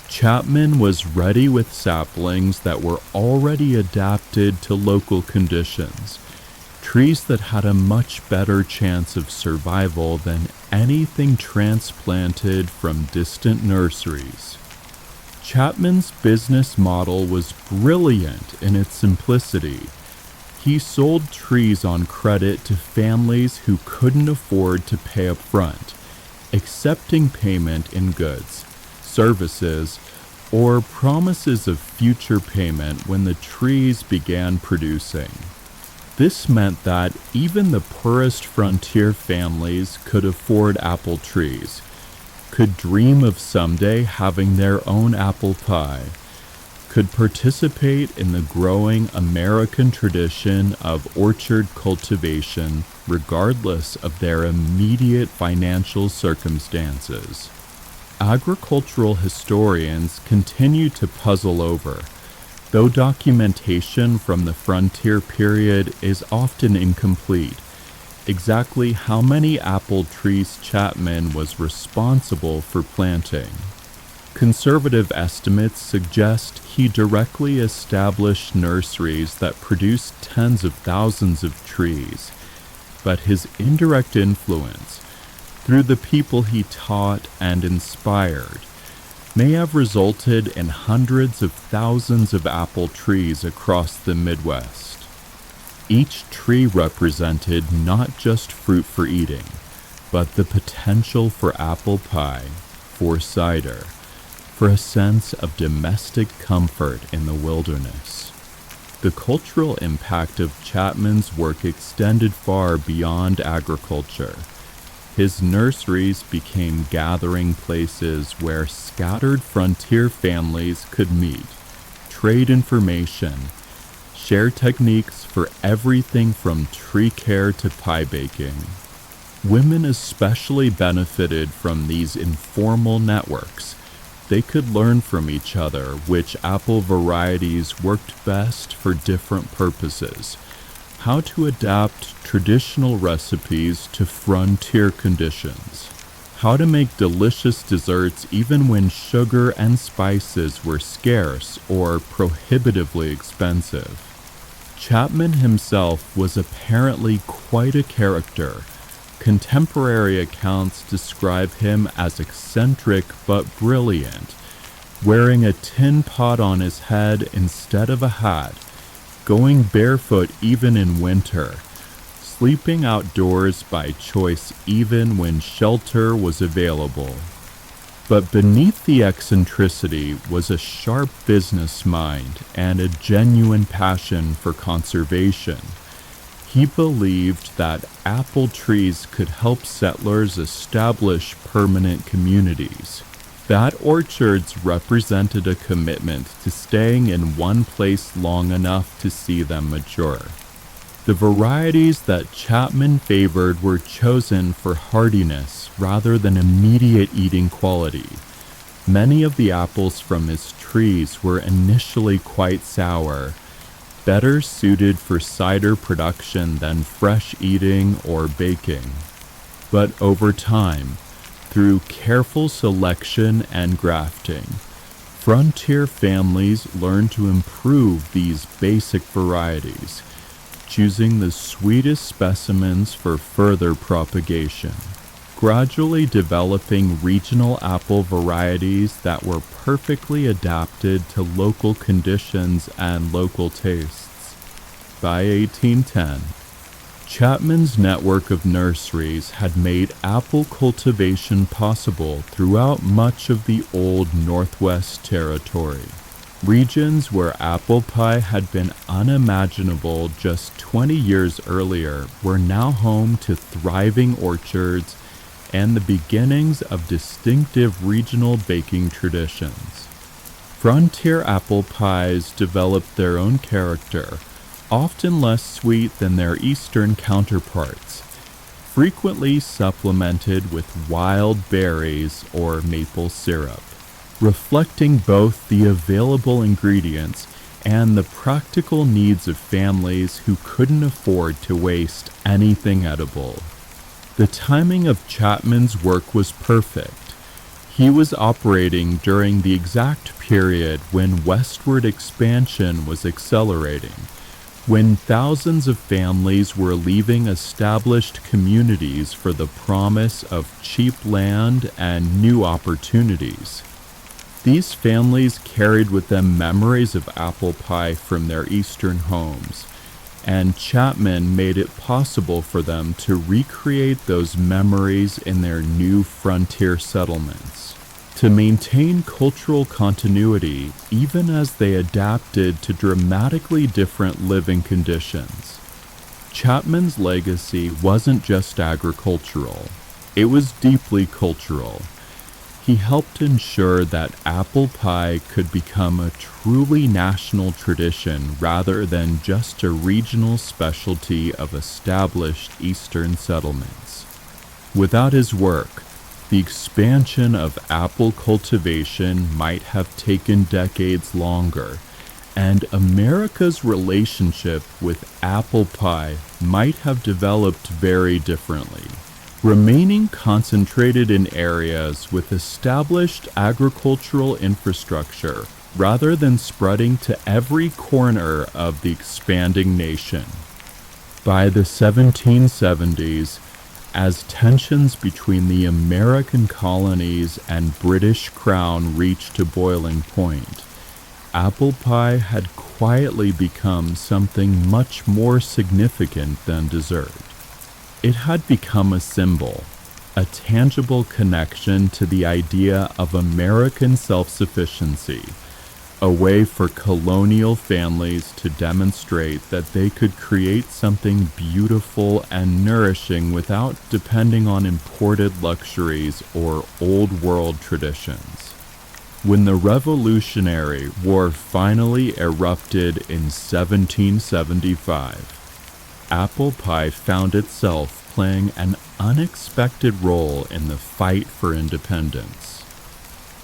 Chapman was ready with saplings that were already adapted to local conditions, trees that had a much better chance of survival than anything transplanted from distant nurseries. Chapman's business model was brilliant in its simplicity. He sold trees on credit to families who couldn't afford to pay up front, accepting payment in goods, services, or promises of future payment when the trees began producing. This meant that even the poorest frontier families could afford apple trees, could dream of someday having their own apple pie, could participate in the growing American tradition of orchard cultivation regardless of their immediate financial circumstances. Agricultural historians continue to puzzle over, though documentation from the frontier period is often incomplete, exactly how many apple trees Chapman was responsible for planting. Conservative estimates suggest he directly established nurseries that produced tens of thousands of trees, but his indirect influence, through the people he taught and inspired, may have resulted in hundreds of thousands of apple trees across the Midwest. Each tree represented not just fruit for eating, but the potential for apple pie, for cider, for a sense of domestic comfort in the wilderness. The cultural impact of Chapman's work extended far beyond agriculture. His nurseries became gathering places where scattered frontier families could meet, trade information, share techniques for everything from tree care to pie baking. Women especially benefited from these informal networks. They could learn from each other which apple varieties worked best for different purposes, how to adapt traditional recipes to frontier conditions, how to make delicious desserts even when sugar and spices were scarce or prohibitively expensive. Chapman himself was apparently quite a character. Contemporary accounts describe him as eccentric but brilliant, wearing a tin pot on his head instead of a hat, going barefoot even in winter, sleeping outdoors by choice even when shelter was available. But beneath the eccentricity was a sharp business mind and a genuine passion for conservation. He believed that apple trees could help settlers establish permanent communities, that orchards represented a commitment to staying in one place long enough to see them mature. The varieties that Chapman favored were chosen for hardiness rather than immediate eating quality. Many of the apples from his trees were initially quite sour, better suited for cider production than fresh eating or baking. But over time, through careful selection and grafting, frontier families learned to improve these basic varieties, choosing the sweetest specimens for further propagation, gradually developing regional apple varieties that were perfectly adapted to local conditions and local tastes. By 1810, Chapman's network of nurseries had made apple cultivation possible throughout much of the old Northwest Territory. Regions where apple pie had been unimaginable just 20 years earlier were now home to thriving orchards and the beginnings of distinctive regional baking traditions. Frontier apple pies developed their own character, often less sweet than their eastern counterparts, frequently supplemented with wild berries or maple syrup, reflecting both the available ingredients and the practical needs of families who couldn't afford to waste anything edible. The timing of Chapman's work was perfect. He was operating during the exact period when westward expansion was accelerating, when thousands of families were leaving established communities for the promise of cheap land and new opportunities. These families carried with them memories of apple pie from their eastern homes, and Chapman made it possible for them to recreate those memories in their new frontier settlements, to maintain cultural continuity even as they adapted to dramatically different living conditions. Chapman's legacy wasn't just agricultural, it was deeply cultural. He helped ensure that apple pie could become a truly national tradition rather than just a regional specialty of established eastern settlements. Without his work, the expansion of apple cultivation might have taken decades longer, and America's relationship with apple pie might have developed very differently. Remaining concentrated in areas with established agricultural infrastructure rather than spreading to every corner of the expanding nation. By the 1770s, as tensions between the American colonies and British Crown reached a boiling point, apple pie had quietly become something much more significant than dessert. It had become a symbol, a tangible connection to the idea of American self-sufficiency, a way for colonial families to demonstrate that they could create something beautiful and nourishing without depending on imported luxuries or old-world traditions. When the Revolutionary War finally erupted in 1775, apple pie found itself playing an unexpected role in the fight for independence.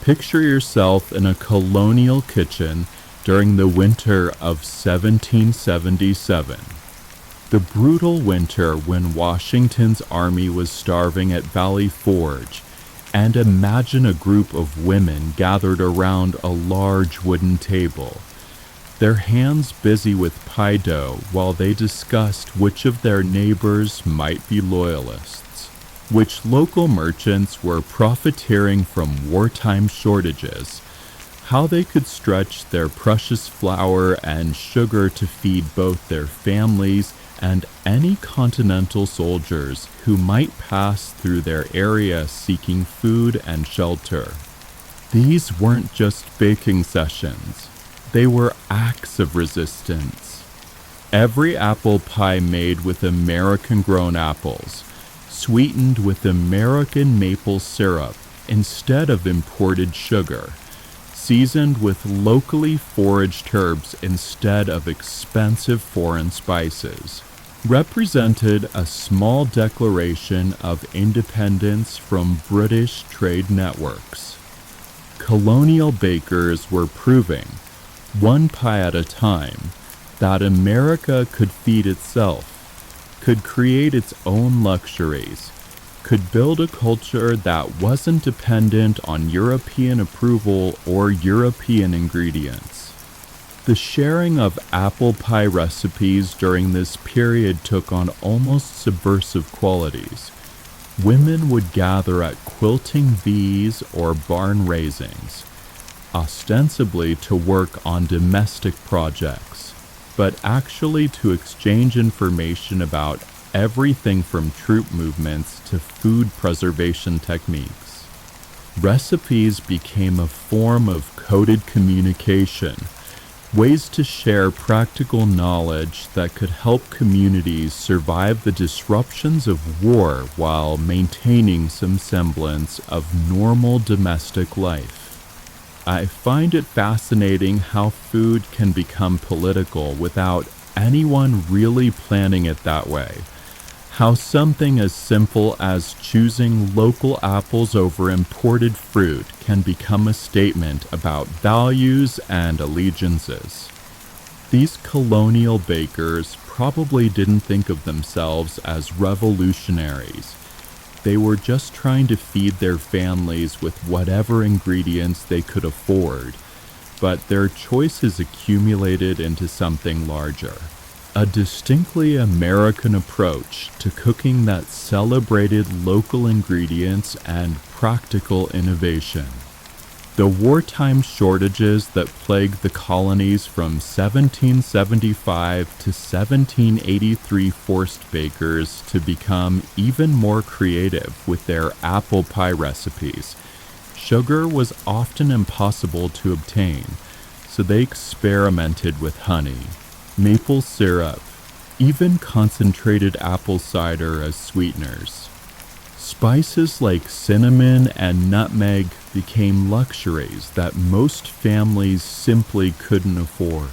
Picture yourself in a colonial kitchen during the winter of 1777. The brutal winter when Washington's army was starving at Valley Forge, and imagine a group of women gathered around a large wooden table, their hands busy with pie dough while they discussed which of their neighbors might be loyalists, which local merchants were profiteering from wartime shortages, how they could stretch their precious flour and sugar to feed both their families and any continental soldiers who might pass through their area seeking food and shelter. These weren't just baking sessions. They were acts of resistance. Every apple pie made with American-grown apples, sweetened with American maple syrup instead of imported sugar, seasoned with locally foraged herbs instead of expensive foreign spices, represented a small declaration of independence from British trade networks. Colonial bakers were proving, one pie at a time, that America could feed itself, could create its own luxuries, could build a culture that wasn't dependent on European approval or European ingredients. The sharing of apple pie recipes during this period took on almost subversive qualities. Women would gather at quilting bees or barn raisings, ostensibly to work on domestic projects, but actually to exchange information about everything from troop movements to food preservation techniques. Recipes became a form of coded communication, ways to share practical knowledge that could help communities survive the disruptions of war while maintaining some semblance of normal domestic life. I find it fascinating how food can become political without anyone really planning it that way. How something as simple as choosing local apples over imported fruit can become a statement about values and allegiances. These colonial bakers probably didn't think of themselves as revolutionaries. They were just trying to feed their families with whatever ingredients they could afford, but their choices accumulated into something larger. A distinctly American approach to cooking that celebrated local ingredients and practical innovation. The wartime shortages that plagued the colonies from 1775 to 1783 forced bakers to become even more creative with their apple pie recipes. Sugar was often impossible to obtain, so they experimented with honey, maple syrup, even concentrated apple cider as sweeteners. Spices like cinnamon and nutmeg became luxuries that most families simply couldn't afford,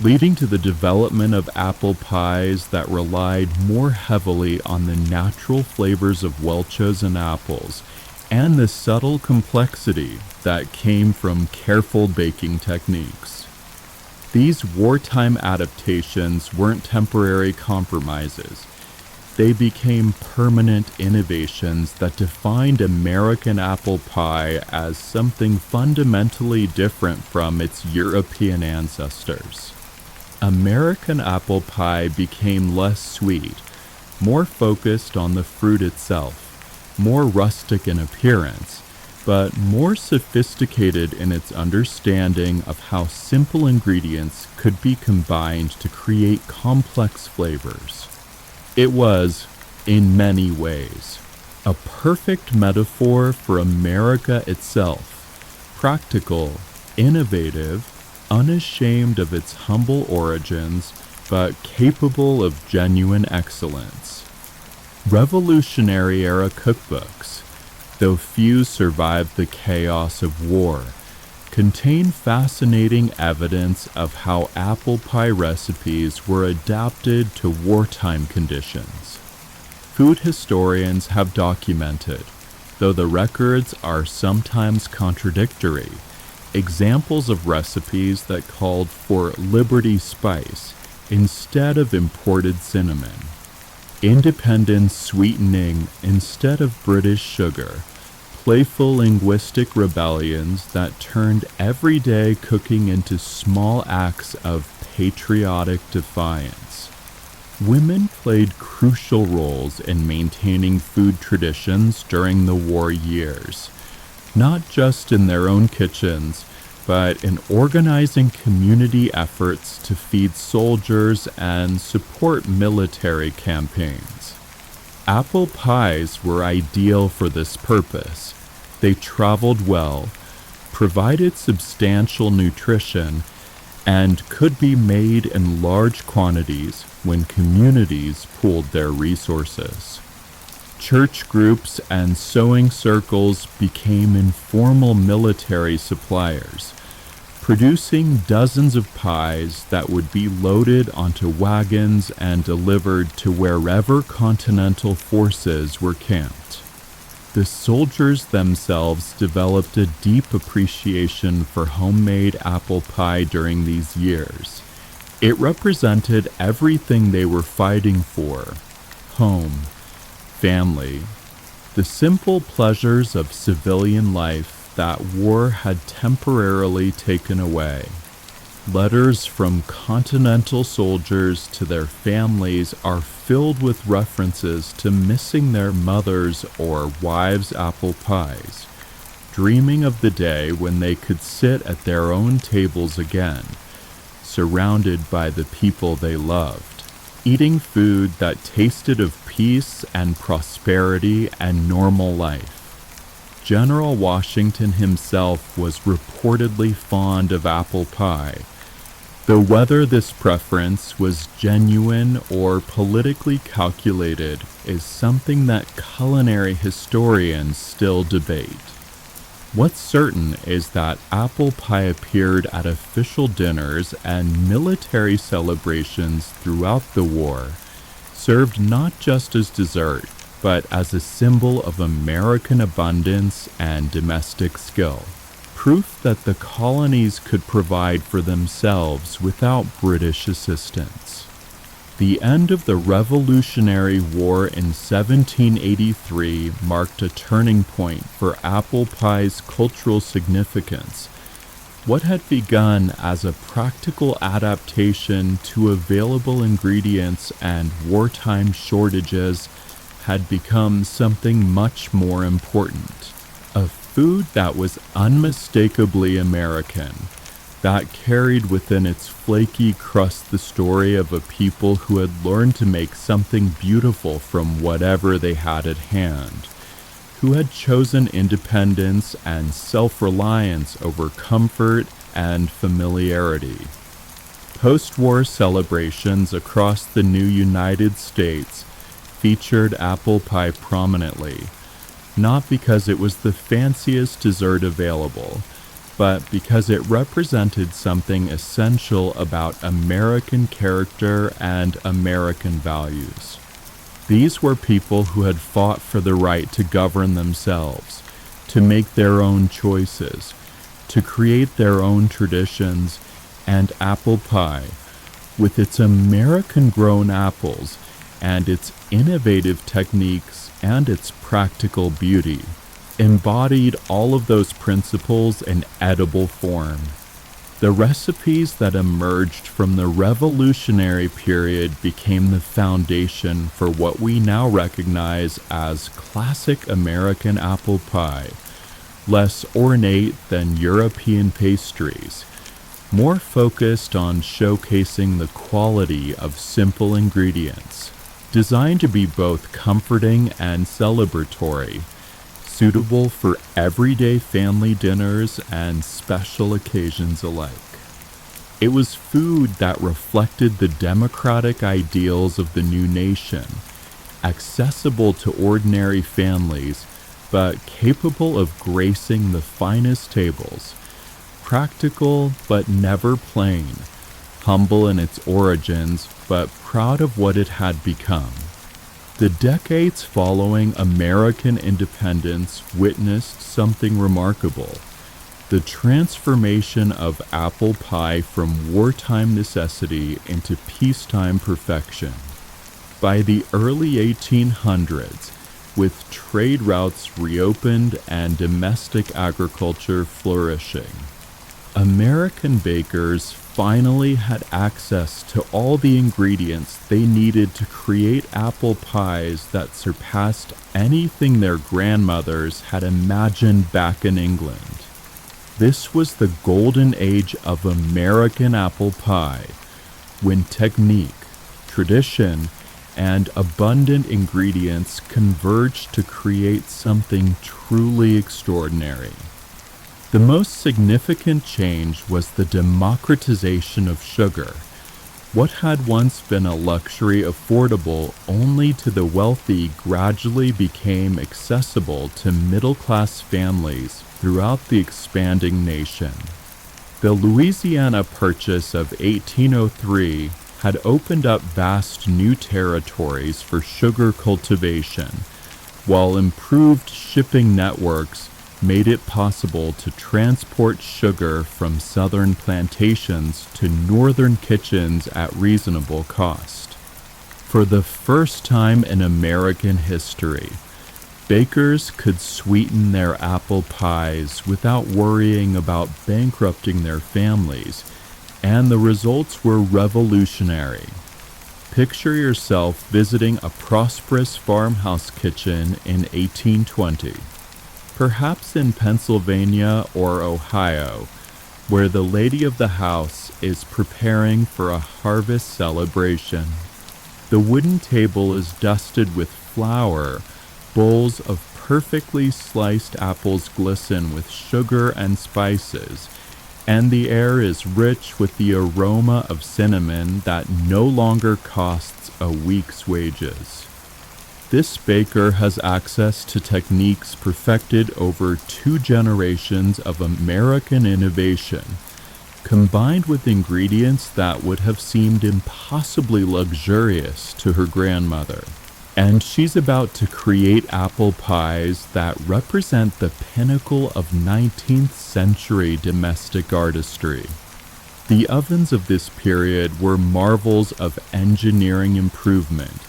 leading to the development of apple pies that relied more heavily on the natural flavors of Welch's and apples and the subtle complexity that came from careful baking techniques. These wartime adaptations weren't temporary compromises. They became permanent innovations that defined American apple pie as something fundamentally different from its European ancestors. American apple pie became less sweet, more focused on the fruit itself, more rustic in appearance, but more sophisticated in its understanding of how simple ingredients could be combined to create complex flavors. It was, in many ways, a perfect metaphor for America itself, practical, innovative, unashamed of its humble origins, but capable of genuine excellence. Revolutionary-era cookbooks, though few survived the chaos of war, contain fascinating evidence of how apple pie recipes were adapted to wartime conditions. Food historians have documented, though the records are sometimes contradictory, examples of recipes that called for Liberty spice instead of imported cinnamon, independent sweetening instead of British sugar, playful linguistic rebellions that turned everyday cooking into small acts of patriotic defiance. Women played crucial roles in maintaining food traditions during the war years, not just in their own kitchens, but in organizing community efforts to feed soldiers and support military campaigns. Apple pies were ideal for this purpose. They traveled well, provided substantial nutrition, and could be made in large quantities when communities pooled their resources. Church groups and sewing circles became informal military suppliers, producing dozens of pies that would be loaded onto wagons and delivered to wherever Continental forces were camped. The soldiers themselves developed a deep appreciation for homemade apple pie during these years. It represented everything they were fighting for: home, family, the simple pleasures of civilian life that war had temporarily taken away. Letters from Continental soldiers to their families are filled with references to missing their mothers' or wives' apple pies, dreaming of the day when they could sit at their own tables again, surrounded by the people they loved, eating food that tasted of peace and prosperity and normal life. General Washington himself was reportedly fond of apple pie, though whether this preference was genuine or politically calculated is something that culinary historians still debate. What's certain is that apple pie appeared at official dinners and military celebrations throughout the war, served not just as dessert, but as a symbol of American abundance and domestic skill. Proof that the colonies could provide for themselves without British assistance. The end of the Revolutionary War in 1783 marked a turning point for apple pie's cultural significance. What had begun as a practical adaptation to available ingredients and wartime shortages had become something much more important. A food that was unmistakably American, that carried within its flaky crust the story of a people who had learned to make something beautiful from whatever they had at hand, who had chosen independence and self-reliance over comfort and familiarity. Post-war celebrations across the new United States featured apple pie prominently, not because it was the fanciest dessert available, but because it represented something essential about American character and American values. These were people who had fought for the right to govern themselves, to make their own choices, to create their own traditions, and apple pie, with its American-grown apples and its innovative techniques and its practical beauty, embodied all of those principles in edible form. The recipes that emerged from the Revolutionary period became the foundation for what we now recognize as classic American apple pie, less ornate than European pastries, more focused on showcasing the quality of simple ingredients, designed to be both comforting and celebratory, suitable for everyday family dinners and special occasions alike. It was food that reflected the democratic ideals of the new nation, accessible to ordinary families, but capable of gracing the finest tables, practical but never plain, humble in its origins but proud of what it had become. The decades following American independence witnessed something remarkable: the transformation of apple pie from wartime necessity into peacetime perfection. By the early 1800s, with trade routes reopened and domestic agriculture flourishing, American bakers finally had access to all the ingredients they needed to create apple pies that surpassed anything their grandmothers had imagined back in England. This was the golden age of American apple pie, when technique, tradition, and abundant ingredients converged to create something truly extraordinary. The most significant change was the democratization of sugar. What had once been a luxury affordable only to the wealthy gradually became accessible to middle-class families throughout the expanding nation. The Louisiana Purchase of 1803 had opened up vast new territories for sugar cultivation, while improved shipping networks made it possible to transport sugar from southern plantations to northern kitchens at reasonable cost. For the first time in American history, bakers could sweeten their apple pies without worrying about bankrupting their families, and the results were revolutionary. Picture yourself visiting a prosperous farmhouse kitchen in 1820. Perhaps in Pennsylvania or Ohio, where the lady of the house is preparing for a harvest celebration. The wooden table is dusted with flour, bowls of perfectly sliced apples glisten with sugar and spices, and the air is rich with the aroma of cinnamon that no longer costs a week's wages. This baker has access to techniques perfected over 2 generations of American innovation, combined with ingredients that would have seemed impossibly luxurious to her grandmother. And she's about to create apple pies that represent the pinnacle of 19th century domestic artistry. The ovens of this period were marvels of engineering improvement.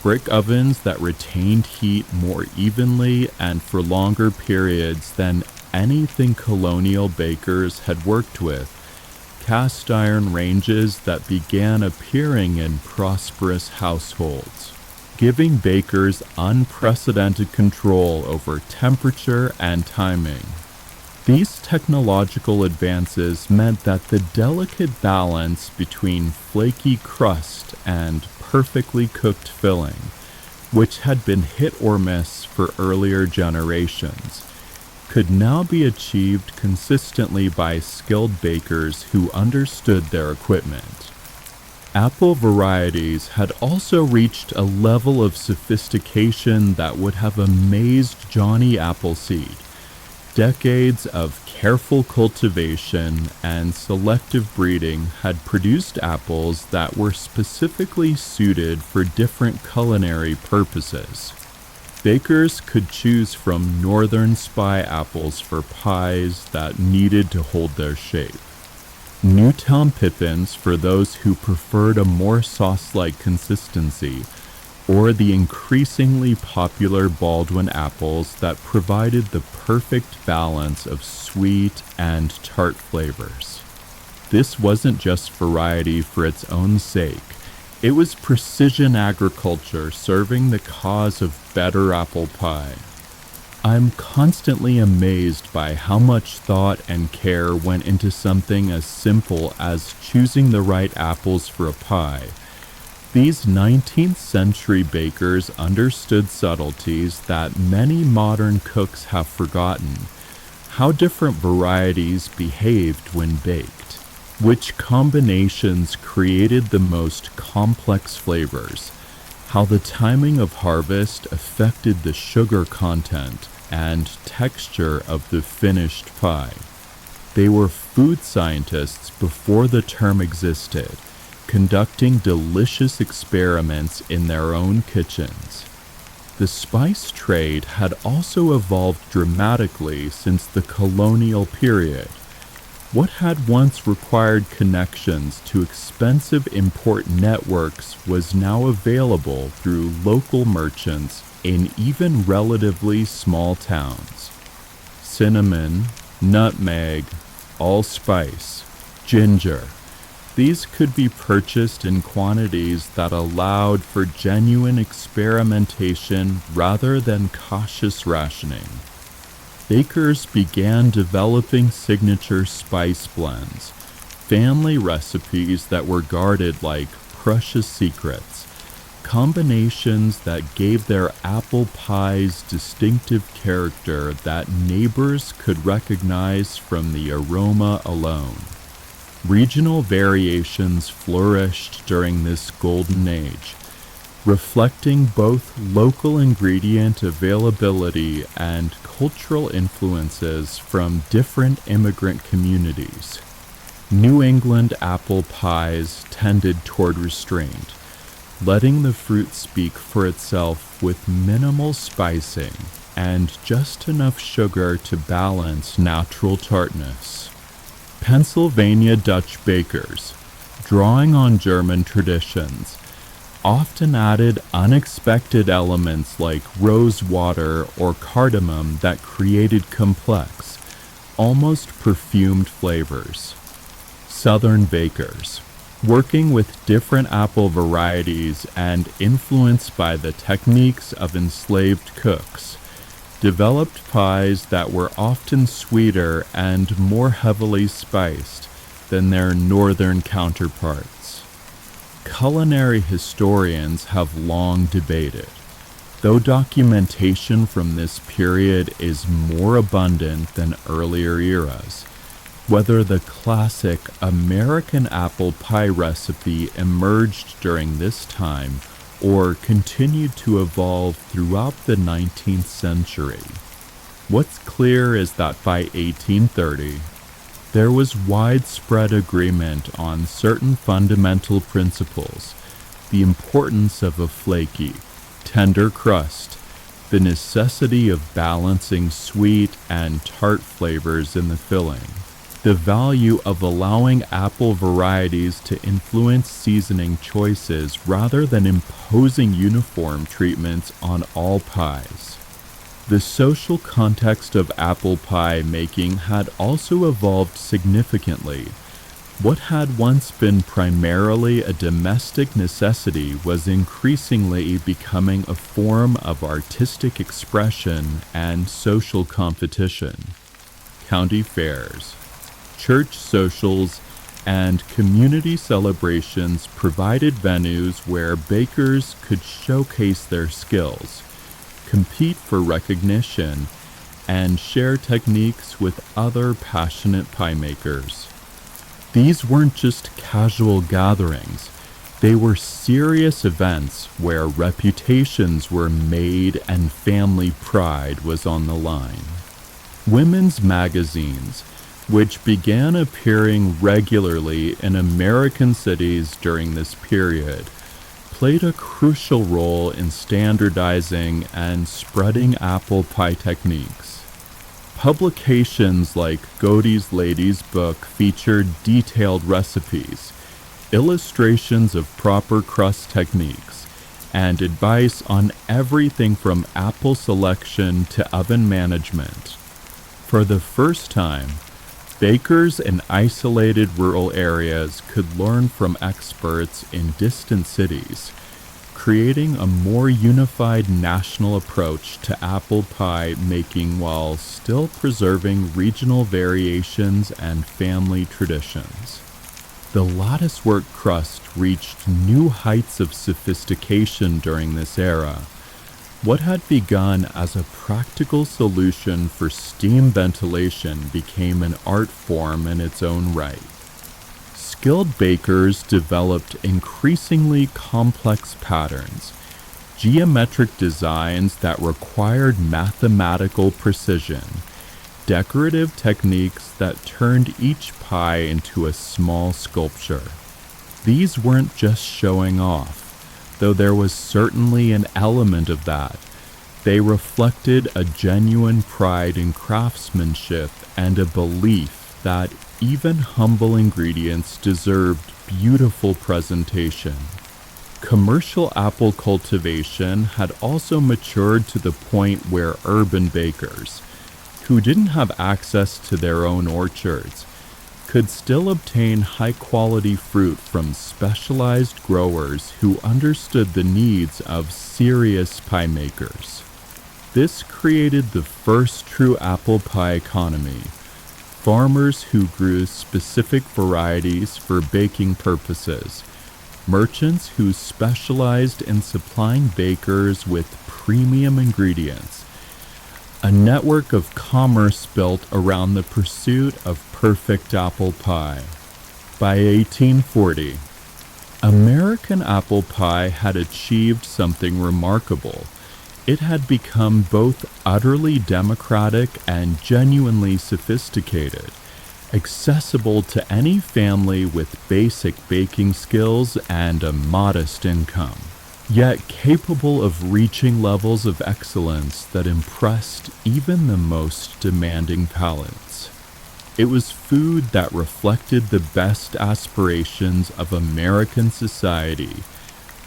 Brick ovens that retained heat more evenly and for longer periods than anything colonial bakers had worked with. Cast iron ranges that began appearing in prosperous households, giving bakers unprecedented control over temperature and timing. These technological advances meant that the delicate balance between flaky crust and perfectly cooked filling, which had been hit or miss for earlier generations, could now be achieved consistently by skilled bakers who understood their equipment. Apple varieties had also reached a level of sophistication that would have amazed Johnny Appleseed. Decades of careful cultivation and selective breeding had produced apples that were specifically suited for different culinary purposes. Bakers could choose from northern spy apples for pies that needed to hold their shape, Newtown pippins for those who preferred a more sauce-like consistency, or the increasingly popular Baldwin apples that provided the perfect balance of sweet and tart flavors. This wasn't just variety for its own sake. It was precision agriculture serving the cause of better apple pie. I'm constantly amazed by how much thought and care went into something as simple as choosing the right apples for a pie. These 19th century bakers understood subtleties that many modern cooks have forgotten: how different varieties behaved when baked, which combinations created the most complex flavors, how the timing of harvest affected the sugar content and texture of the finished pie. They were food scientists before the term existed, conducting delicious experiments in their own kitchens. The spice trade had also evolved dramatically since the colonial period. What had once required connections to expensive import networks was now available through local merchants in even relatively small towns. Cinnamon, nutmeg, allspice, ginger. These could be purchased in quantities that allowed for genuine experimentation rather than cautious rationing. Bakers began developing signature spice blends, family recipes that were guarded like precious secrets, combinations that gave their apple pies distinctive character that neighbors could recognize from the aroma alone. Regional variations flourished during this golden age, reflecting both local ingredient availability and cultural influences from different immigrant communities. New England apple pies tended toward restraint, letting the fruit speak for itself with minimal spicing and just enough sugar to balance natural tartness. Pennsylvania Dutch bakers, drawing on German traditions, often added unexpected elements like rose water or cardamom that created complex, almost perfumed flavors. Southern bakers, working with different apple varieties and influenced by the techniques of enslaved cooks, developed pies that were often sweeter and more heavily spiced than their northern counterparts. Culinary historians have long debated, though documentation from this period is more abundant than earlier eras, whether the classic American apple pie recipe emerged during this time or continued to evolve throughout the 19th century. What's clear is that by 1830, there was widespread agreement on certain fundamental principles: the importance of a flaky, tender crust, the necessity of balancing sweet and tart flavors in the filling, the value of allowing apple varieties to influence seasoning choices rather than imposing uniform treatments on all pies. The social context of apple pie making had also evolved significantly. What had once been primarily a domestic necessity was increasingly becoming a form of artistic expression and social competition. County fairs, church socials, and community celebrations provided venues where bakers could showcase their skills, compete for recognition, and share techniques with other passionate pie makers. These weren't just casual gatherings, they were serious events where reputations were made and family pride was on the line. Women's magazines, which began appearing regularly in American cities during this period, played a crucial role in standardizing and spreading apple pie techniques. Publications like Godey's Lady's Book featured detailed recipes, illustrations of proper crust techniques, and advice on everything from apple selection to oven management. For the first time, bakers in isolated rural areas could learn from experts in distant cities, creating a more unified national approach to apple pie making while still preserving regional variations and family traditions. The latticework crust reached new heights of sophistication during this era. What had begun as a practical solution for steam ventilation became an art form in its own right. Skilled bakers developed increasingly complex patterns, geometric designs that required mathematical precision, decorative techniques that turned each pie into a small sculpture. These weren't just showing off, though there was certainly an element of that. They reflected a genuine pride in craftsmanship and a belief that even humble ingredients deserved beautiful presentation. Commercial apple cultivation had also matured to the point where urban bakers, who didn't have access to their own orchards, could still obtain high-quality fruit from specialized growers who understood the needs of serious pie makers. This created the first true apple pie economy. Farmers who grew specific varieties for baking purposes, merchants who specialized in supplying bakers with premium ingredients, a network of commerce built around the pursuit of perfect apple pie. By 1840, American apple pie had achieved something remarkable. It had become both utterly democratic and genuinely sophisticated, accessible to any family with basic baking skills and a modest income, yet capable of reaching levels of excellence that impressed even the most demanding palates. It was food that reflected the best aspirations of American society,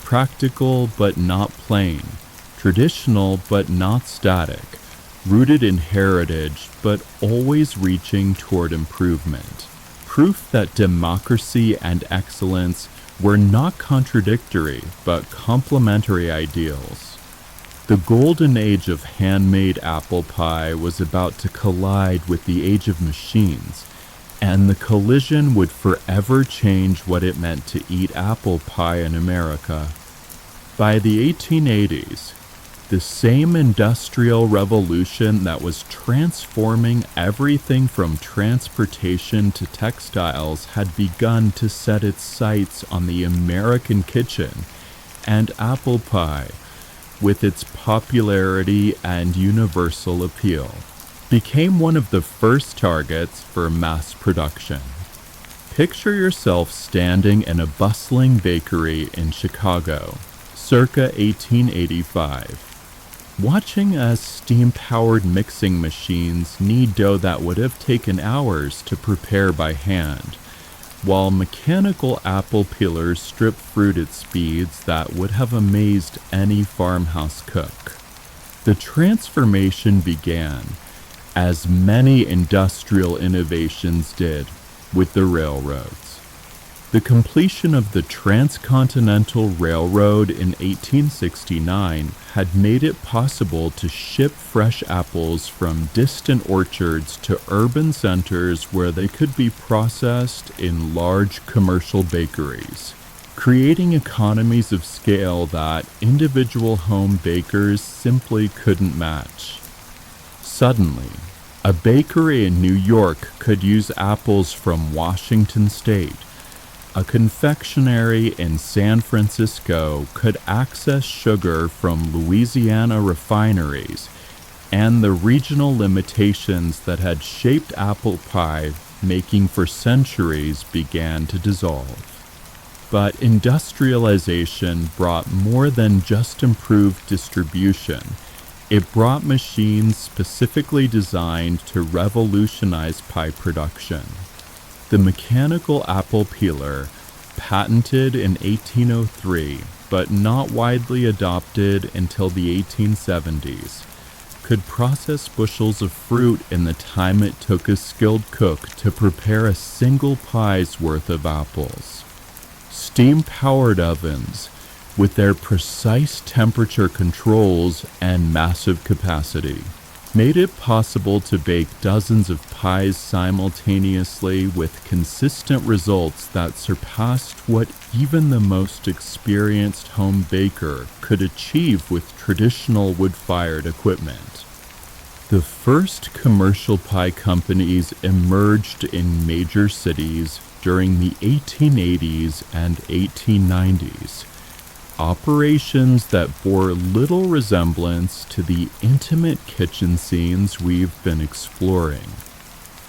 practical but not plain, traditional but not static, rooted in heritage but always reaching toward improvement. Proof that democracy and excellence were not contradictory but complementary ideals. The golden age of handmade apple pie was about to collide with the age of machines, and the collision would forever change what it meant to eat apple pie in America. By the 1880s, the same industrial revolution that was transforming everything from transportation to textiles had begun to set its sights on the American kitchen and apple pie, with its popularity and universal appeal, became one of the first targets for mass production. Picture yourself standing in a bustling bakery in Chicago, circa 1885, watching as steam-powered mixing machines knead dough that would have taken hours to prepare by hand, while mechanical apple peelers strip fruit at speeds that would have amazed any farmhouse cook. The transformation began, as many industrial innovations did, with the railroads. The completion of the Transcontinental Railroad in 1869 had made it possible to ship fresh apples from distant orchards to urban centers where they could be processed in large commercial bakeries, creating economies of scale that individual home bakers simply couldn't match. Suddenly, a bakery in New York could use apples from Washington State. A confectionery in San Francisco could access sugar from Louisiana refineries, and the regional limitations that had shaped apple pie making for centuries began to dissolve. But industrialization brought more than just improved distribution. It brought machines specifically designed to revolutionize pie production. The mechanical apple peeler, patented in 1803 but not widely adopted until the 1870s, could process bushels of fruit in the time it took a skilled cook to prepare a single pie's worth of apples. Steam-powered ovens, with their precise temperature controls and massive capacity, made it possible to bake dozens of pies simultaneously with consistent results that surpassed what even the most experienced home baker could achieve with traditional wood-fired equipment. The first commercial pie companies emerged in major cities during the 1880s and 1890s. Operations that bore little resemblance to the intimate kitchen scenes we've been exploring.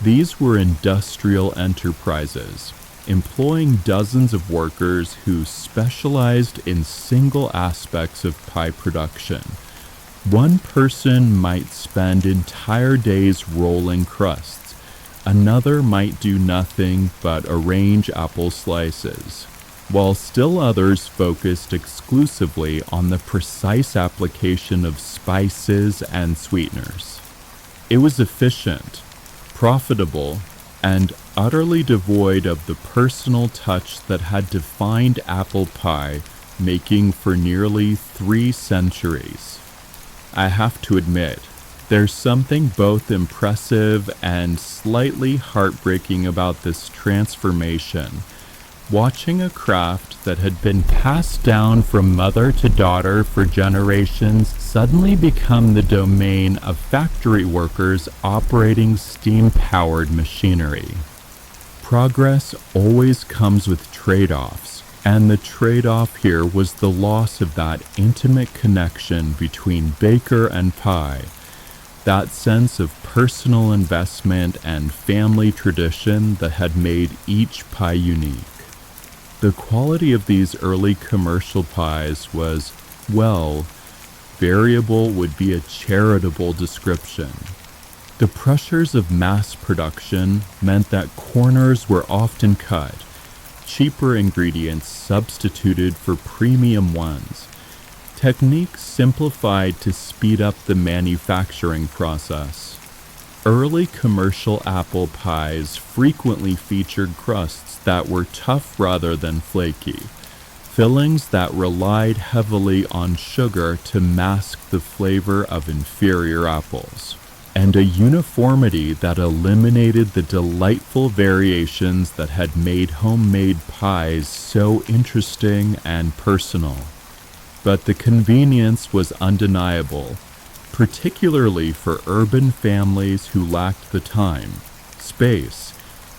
These were industrial enterprises, employing dozens of workers who specialized in single aspects of pie production. One person might spend entire days rolling crusts. Another might do nothing but arrange apple slices, while still others focused exclusively on the precise application of spices and sweeteners. It was efficient, profitable, and utterly devoid of the personal touch that had defined apple pie making for nearly 3 centuries. I have to admit, there's something both impressive and slightly heartbreaking about this transformation. Watching a craft that had been passed down from mother to daughter for generations suddenly become the domain of factory workers operating steam-powered machinery. Progress always comes with trade-offs, and the trade-off here was the loss of that intimate connection between baker and pie, that sense of personal investment and family tradition that had made each pie unique. The quality of these early commercial pies was, well, variable would be a charitable description. The pressures of mass production meant that corners were often cut, cheaper ingredients substituted for premium ones, techniques simplified to speed up the manufacturing process. Early commercial apple pies frequently featured crusts that were tough rather than flaky, fillings that relied heavily on sugar to mask the flavor of inferior apples, and a uniformity that eliminated the delightful variations that had made homemade pies so interesting and personal. But the convenience was undeniable, particularly for urban families who lacked the time, space,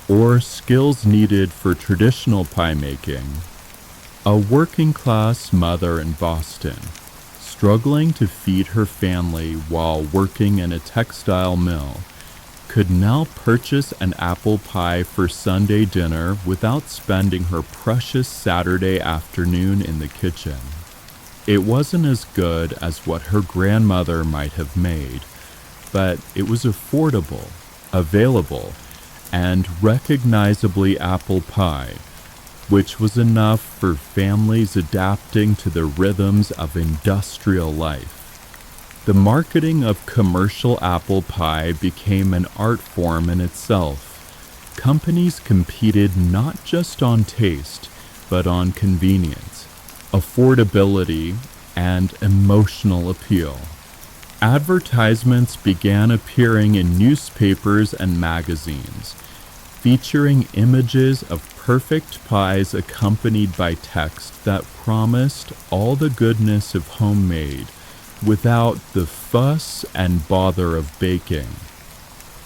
or skills needed for traditional pie making. A working-class mother in Boston, struggling to feed her family while working in a textile mill, could now purchase an apple pie for Sunday dinner without spending her precious Saturday afternoon in the kitchen. It wasn't as good as what her grandmother might have made, but it was affordable, available, and recognizably apple pie, which was enough for families adapting to the rhythms of industrial life. The marketing of commercial apple pie became an art form in itself. Companies competed not just on taste, but on convenience, affordability, and emotional appeal. Advertisements began appearing in newspapers and magazines, featuring images of perfect pies accompanied by text that promised all the goodness of homemade without the fuss and bother of baking.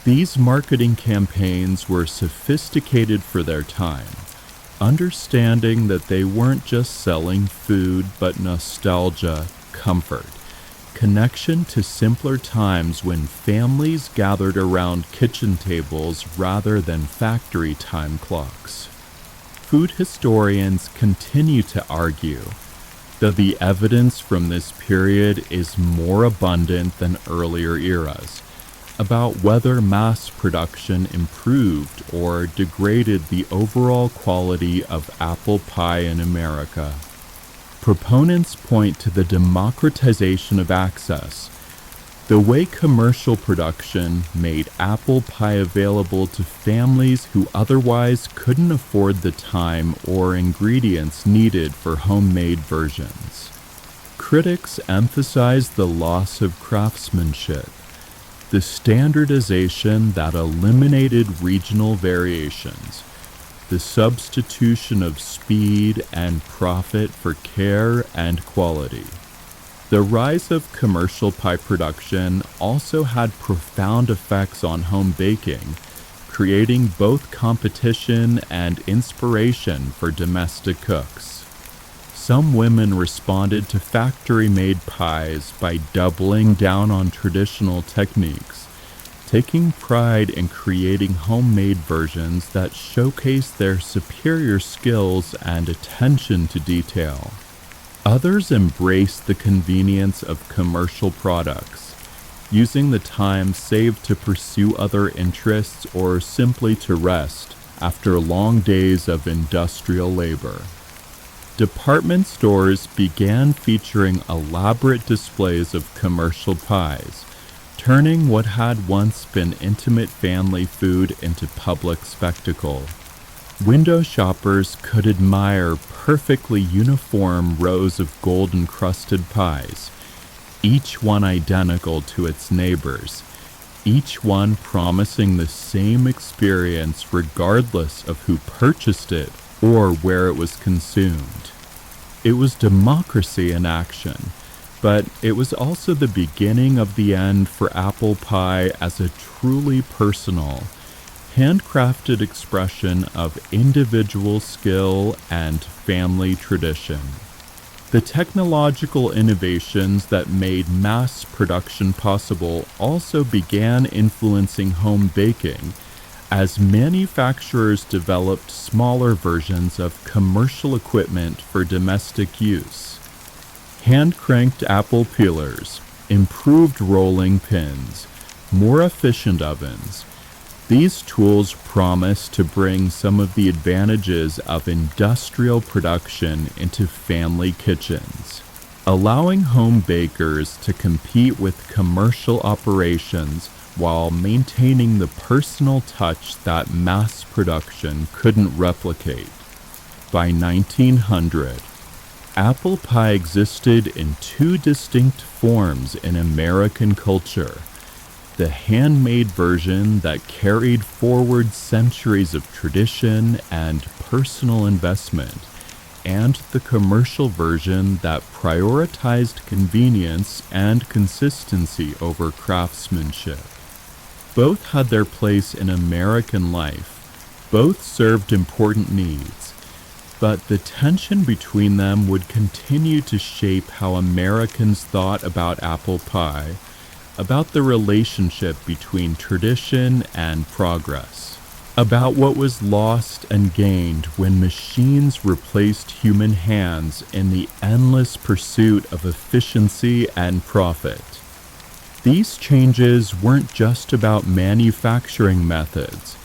These marketing campaigns were sophisticated for their time, understanding that they weren't just selling food but nostalgia, comfort, connection to simpler times when families gathered around kitchen tables rather than factory time clocks. Food historians continue to argue that the evidence from this period is more abundant than earlier eras about whether mass production improved or degraded the overall quality of apple pie in America. Proponents point to the democratization of access, the way commercial production made apple pie available to families who otherwise couldn't afford the time or ingredients needed for homemade versions. Critics emphasize the loss of craftsmanship, the standardization that eliminated regional variations, the substitution of speed and profit for care and quality. The rise of commercial pie production also had profound effects on home baking, creating both competition and inspiration for domestic cooks. Some women responded to factory-made pies by doubling down on traditional techniques, taking pride in creating homemade versions that showcase their superior skills and attention to detail. Others embraced the convenience of commercial products, using the time saved to pursue other interests or simply to rest after long days of industrial labor. Department stores began featuring elaborate displays of commercial pies, turning what had once been intimate family food into public spectacle. Window shoppers could admire perfectly uniform rows of gold-encrusted pies, each one identical to its neighbors, each one promising the same experience regardless of who purchased it or where it was consumed. It was democracy in action, but it was also the beginning of the end for apple pie as a truly personal, handcrafted expression of individual skill and family tradition. The technological innovations that made mass production possible also began influencing home baking as manufacturers developed smaller versions of commercial equipment for domestic use. Hand-cranked apple peelers, improved rolling pins, more efficient ovens. These tools promise to bring some of the advantages of industrial production into family kitchens, allowing home bakers to compete with commercial operations while maintaining the personal touch that mass production couldn't replicate. By 1900, apple pie existed in two distinct forms in American culture: the handmade version that carried forward centuries of tradition and personal investment, and the commercial version that prioritized convenience and consistency over craftsmanship. Both had their place in American life. Both served important needs. But the tension between them would continue to shape how Americans thought about apple pie, about the relationship between tradition and progress, about what was lost and gained when machines replaced human hands in the endless pursuit of efficiency and profit. These changes weren't just about manufacturing methods.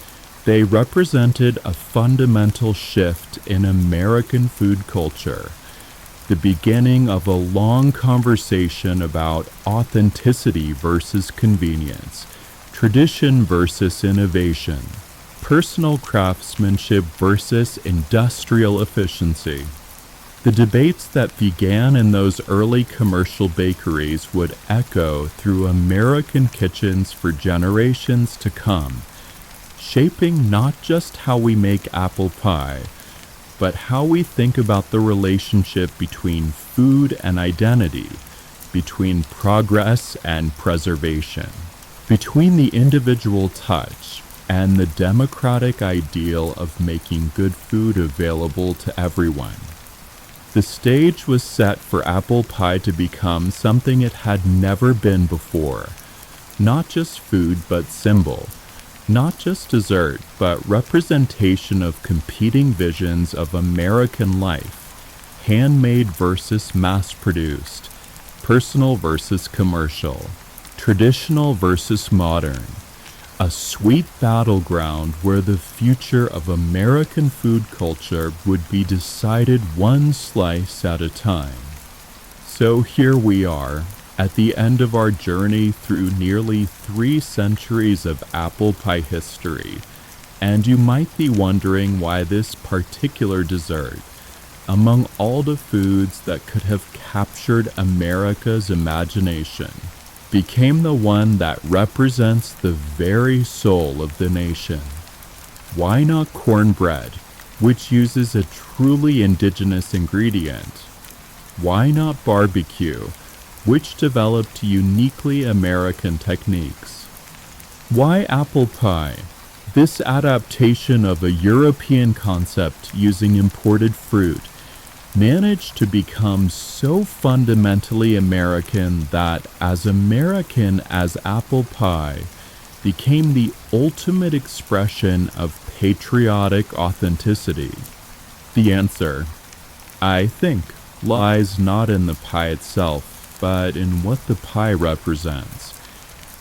They represented a fundamental shift in American food culture, the beginning of a long conversation about authenticity versus convenience, tradition versus innovation, personal craftsmanship versus industrial efficiency. The debates that began in those early commercial bakeries would echo through American kitchens for generations to come, shaping not just how we make apple pie, but how we think about the relationship between food and identity, between progress and preservation, between the individual touch and the democratic ideal of making good food available to everyone. The stage was set for apple pie to become something it had never been before, not just food but symbol, not just dessert, but representation of competing visions of American life, handmade versus mass-produced, personal versus commercial, traditional versus modern, a sweet battleground where the future of American food culture would be decided one slice at a time. So here we are, at the end of our journey through nearly 3 centuries of apple pie history, and you might be wondering why this particular dessert, among all the foods that could have captured America's imagination, became the one that represents the very soul of the nation. Why not cornbread, which uses a truly indigenous ingredient? Why not barbecue, which developed uniquely American techniques? Why apple pie, this adaptation of a European concept using imported fruit, managed to become so fundamentally American that as American as apple pie became the ultimate expression of patriotic authenticity? The answer, I think, lies not in the pie itself, but in what the pie represents,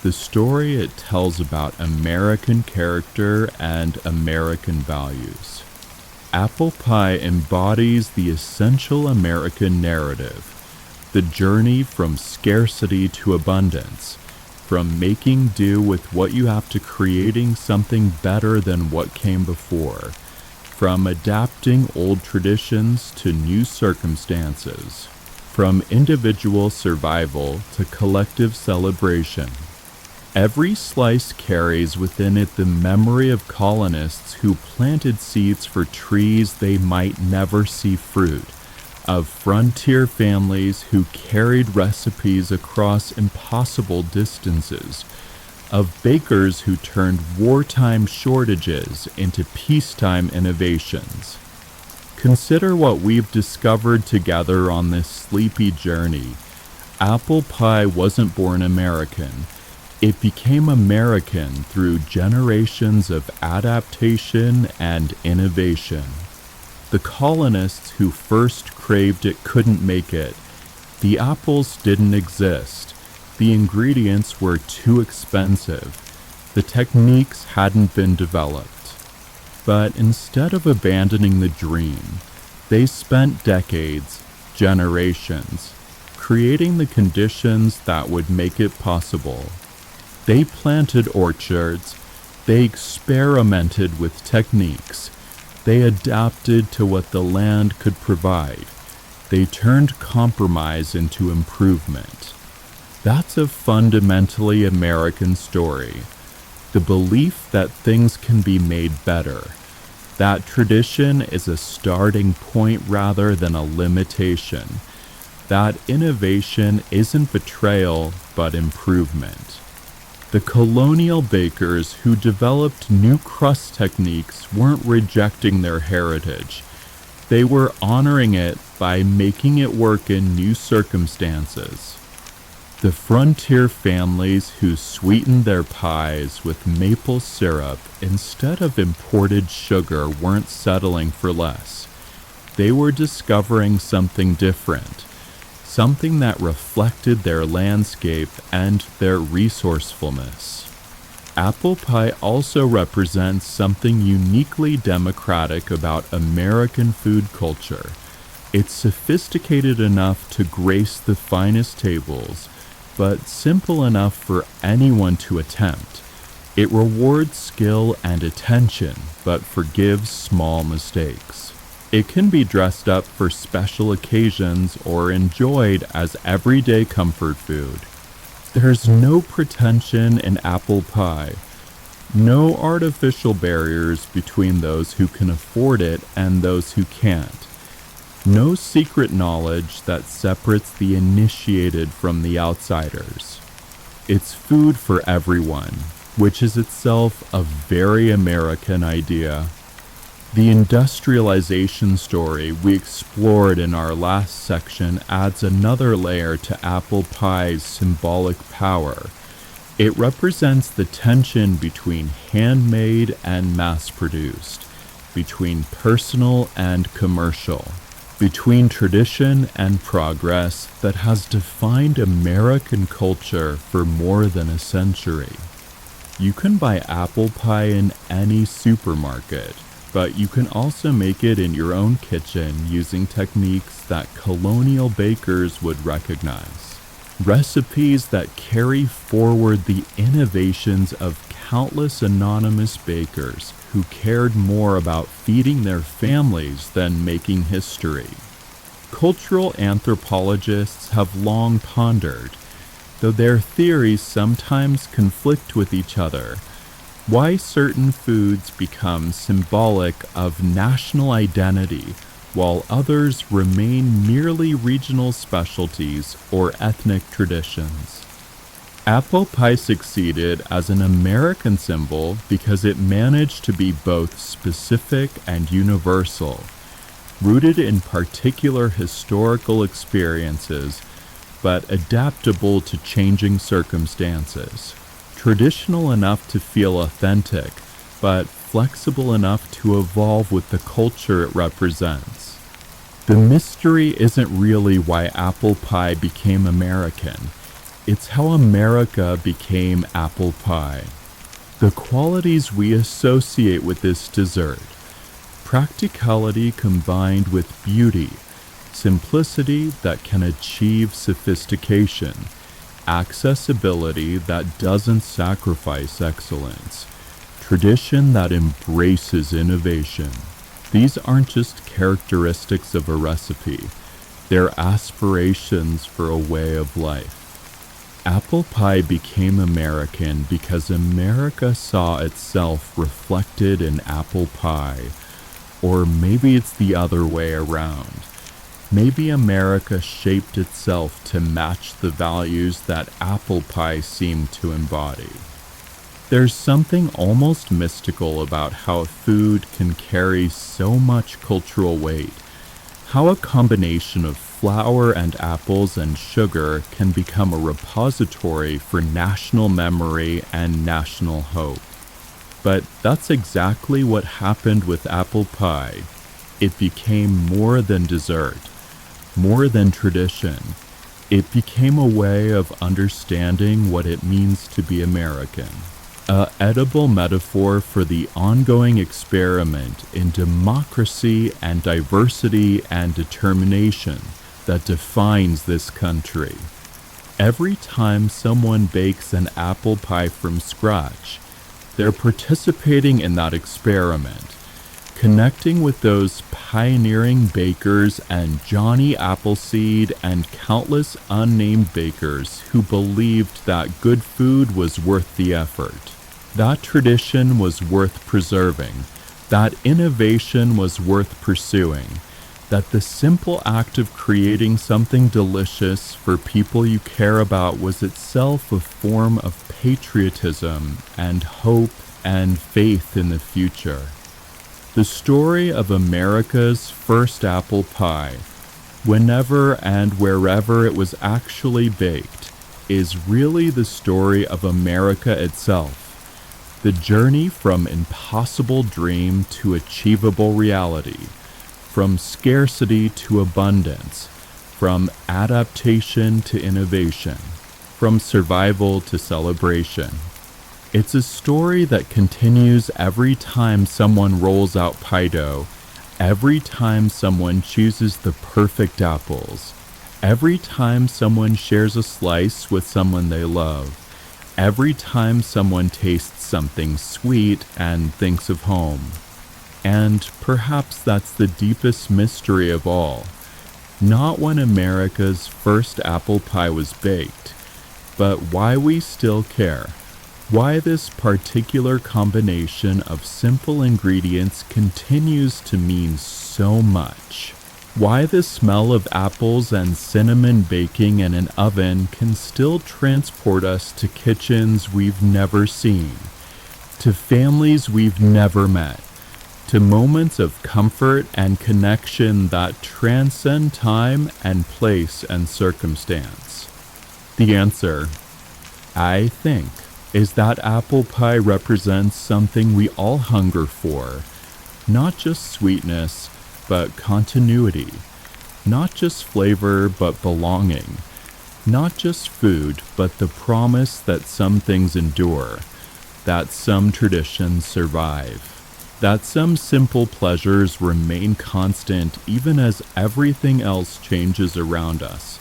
the story it tells about American character and American values. Apple pie embodies the essential American narrative, the journey from scarcity to abundance, from making do with what you have to creating something better than what came before, from adapting old traditions to new circumstances, from individual survival to collective celebration. Every slice carries within it the memory of colonists who planted seeds for trees they might never see fruit, of frontier families who carried recipes across impossible distances, of bakers who turned wartime shortages into peacetime innovations. Consider what we've discovered together on this sleepy journey. Apple pie wasn't born American. It became American through generations of adaptation and innovation. The colonists who first craved it couldn't make it. The apples didn't exist. The ingredients were too expensive. The techniques hadn't been developed. But instead of abandoning the dream, they spent decades, generations, creating the conditions that would make it possible. They planted orchards, they experimented with techniques, they adapted to what the land could provide, they turned compromise into improvement. That's a fundamentally American story, the belief that things can be made better, that tradition is a starting point rather than a limitation, that innovation isn't betrayal but improvement. The colonial bakers who developed new crust techniques weren't rejecting their heritage. They were honoring it by making it work in new circumstances. The frontier families who sweetened their pies with maple syrup instead of imported sugar weren't settling for less. They were discovering something different, something that reflected their landscape and their resourcefulness. Apple pie also represents something uniquely democratic about American food culture. It's sophisticated enough to grace the finest tables, but simple enough for anyone to attempt. It rewards skill and attention, but forgives small mistakes. It can be dressed up for special occasions or enjoyed as everyday comfort food. There's no pretension in apple pie, no artificial barriers between those who can afford it and those who can't. No secret knowledge that separates the initiated from the outsiders. It's food for everyone, which is itself a very American idea. The industrialization story we explored in our last section adds another layer to apple pie's symbolic power. It represents the tension between handmade and mass-produced, between personal and commercial, between tradition and progress that has defined American culture for more than a century. You can buy apple pie in any supermarket, but you can also make it in your own kitchen using techniques that Colonial bakers would recognize. Recipes that carry forward the innovations of countless anonymous bakers who cared more about feeding their families than making history. Cultural anthropologists have long pondered, though their theories sometimes conflict with each other, why certain foods become symbolic of national identity while others remain merely regional specialties or ethnic traditions. Apple pie succeeded as an American symbol because it managed to be both specific and universal, rooted in particular historical experiences, but adaptable to changing circumstances. Traditional enough to feel authentic, but flexible enough to evolve with the culture it represents. The mystery isn't really why apple pie became American. It's how America became apple pie. The qualities we associate with this dessert: practicality combined with beauty, simplicity that can achieve sophistication, accessibility that doesn't sacrifice excellence, tradition that embraces innovation. These aren't just characteristics of a recipe, they're aspirations for a way of life. Apple pie became American because America saw itself reflected in apple pie. Or maybe it's the other way around. Maybe America shaped itself to match the values that apple pie seemed to embody. There's something almost mystical about how food can carry so much cultural weight, how a combination of flour and apples and sugar can become a repository for national memory and national hope. But that's exactly what happened with apple pie. It became more than dessert, more than tradition. It became a way of understanding what it means to be American. An edible metaphor for the ongoing experiment in democracy and diversity and determination that defines this country. Every time someone bakes an apple pie from scratch, they're participating in that experiment, connecting with those pioneering bakers and Johnny Appleseed and countless unnamed bakers who believed that good food was worth the effort. That tradition was worth preserving, that innovation was worth pursuing, that the simple act of creating something delicious for people you care about was itself a form of patriotism and hope and faith in the future. The story of America's first apple pie, whenever and wherever it was actually baked, is really the story of America itself. The journey from impossible dream to achievable reality, from scarcity to abundance, from adaptation to innovation, from survival to celebration. It's a story that continues every time someone rolls out pie dough, every time someone chooses the perfect apples, every time someone shares a slice with someone they love, every time someone tastes something sweet and thinks of home. And perhaps that's the deepest mystery of all. Not when America's first apple pie was baked, but why we still care. Why this particular combination of simple ingredients continues to mean so much. Why the smell of apples and cinnamon baking in an oven can still transport us to kitchens we've never seen, to families we've never met, to moments of comfort and connection that transcend time and place and circumstance. The answer, I think, is that apple pie represents something we all hunger for. Not just sweetness, but continuity. Not just flavor, but belonging. Not just food, but the promise that some things endure, that some traditions survive, that some simple pleasures remain constant even as everything else changes around us,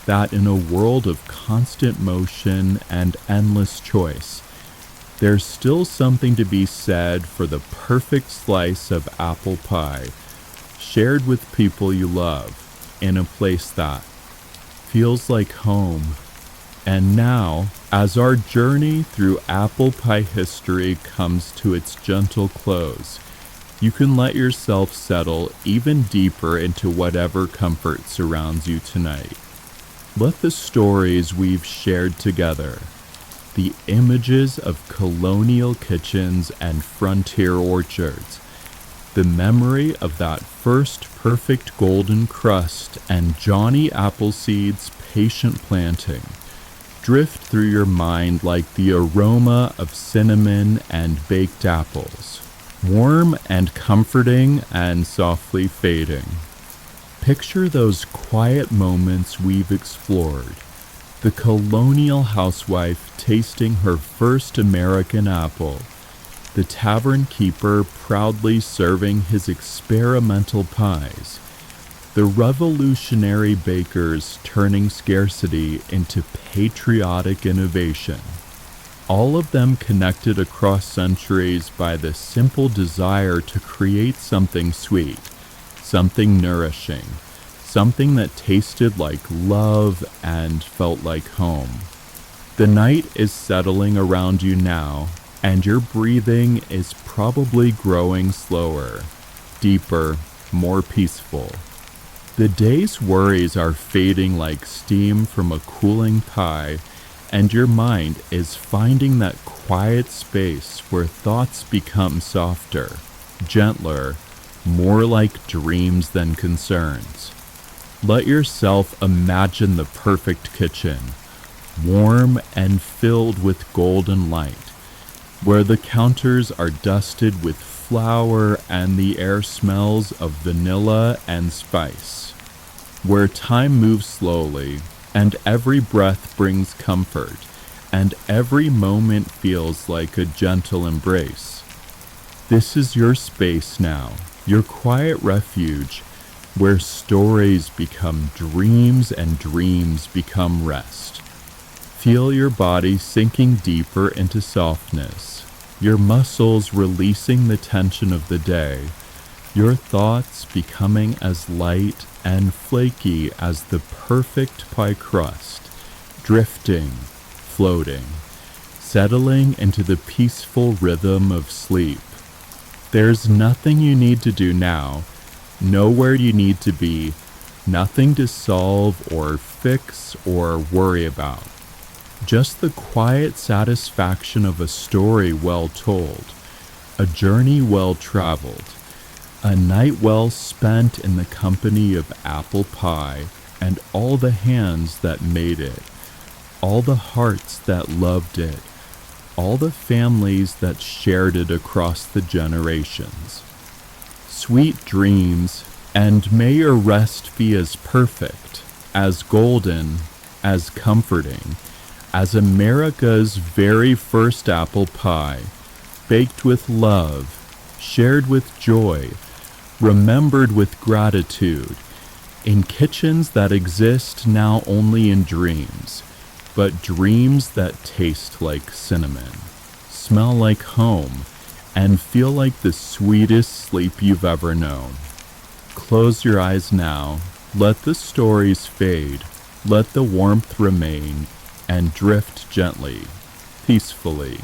that in a world of constant motion and endless choice, there's still something to be said for the perfect slice of apple pie, shared with people you love, in a place that feels like home. And now, as our journey through apple pie history comes to its gentle close, you can let yourself settle even deeper into whatever comfort surrounds you tonight. Let the stories we've shared together, the images of colonial kitchens and frontier orchards, the memory of that first perfect golden crust and Johnny Appleseed's patient planting, drift through your mind like the aroma of cinnamon and baked apples, warm and comforting and softly fading. Picture those quiet moments we've explored, the colonial housewife tasting her first American apple, the tavern keeper proudly serving his experimental pies, the revolutionary bakers turning scarcity into patriotic innovation, all of them connected across centuries by the simple desire to create something sweet, something nourishing, something that tasted like love and felt like home. The night is settling around you now, and your breathing is probably growing slower, deeper, more peaceful. The day's worries are fading like steam from a cooling pie, and your mind is finding that quiet space where thoughts become softer, gentler, more like dreams than concerns. Let yourself imagine the perfect kitchen, warm and filled with golden light, where the counters are dusted with flour and the air smells of vanilla and spice, where time moves slowly and every breath brings comfort and every moment feels like a gentle embrace. This is your space now, your quiet refuge, where stories become dreams and dreams become rest. Feel your body sinking deeper into softness, your muscles releasing the tension of the day, your thoughts becoming as light and flaky as the perfect pie crust, drifting, floating, settling into the peaceful rhythm of sleep. There's nothing you need to do now, nowhere you need to be, nothing to solve or fix or worry about. Just the quiet satisfaction of a story well told, a journey well traveled, A night well spent in the company of apple pie and all the hands that made it, all the hearts that loved it, all the families that shared it across the generations. Sweet dreams, and may your rest be as perfect, as golden, as comforting, as America's very first apple pie, baked with love, shared with joy, remembered with gratitude, in kitchens that exist now only in dreams, but dreams that taste like cinnamon, smell like home, and feel like the sweetest sleep you've ever known. Close your eyes now, let the stories fade, let the warmth remain, and drift gently, peacefully,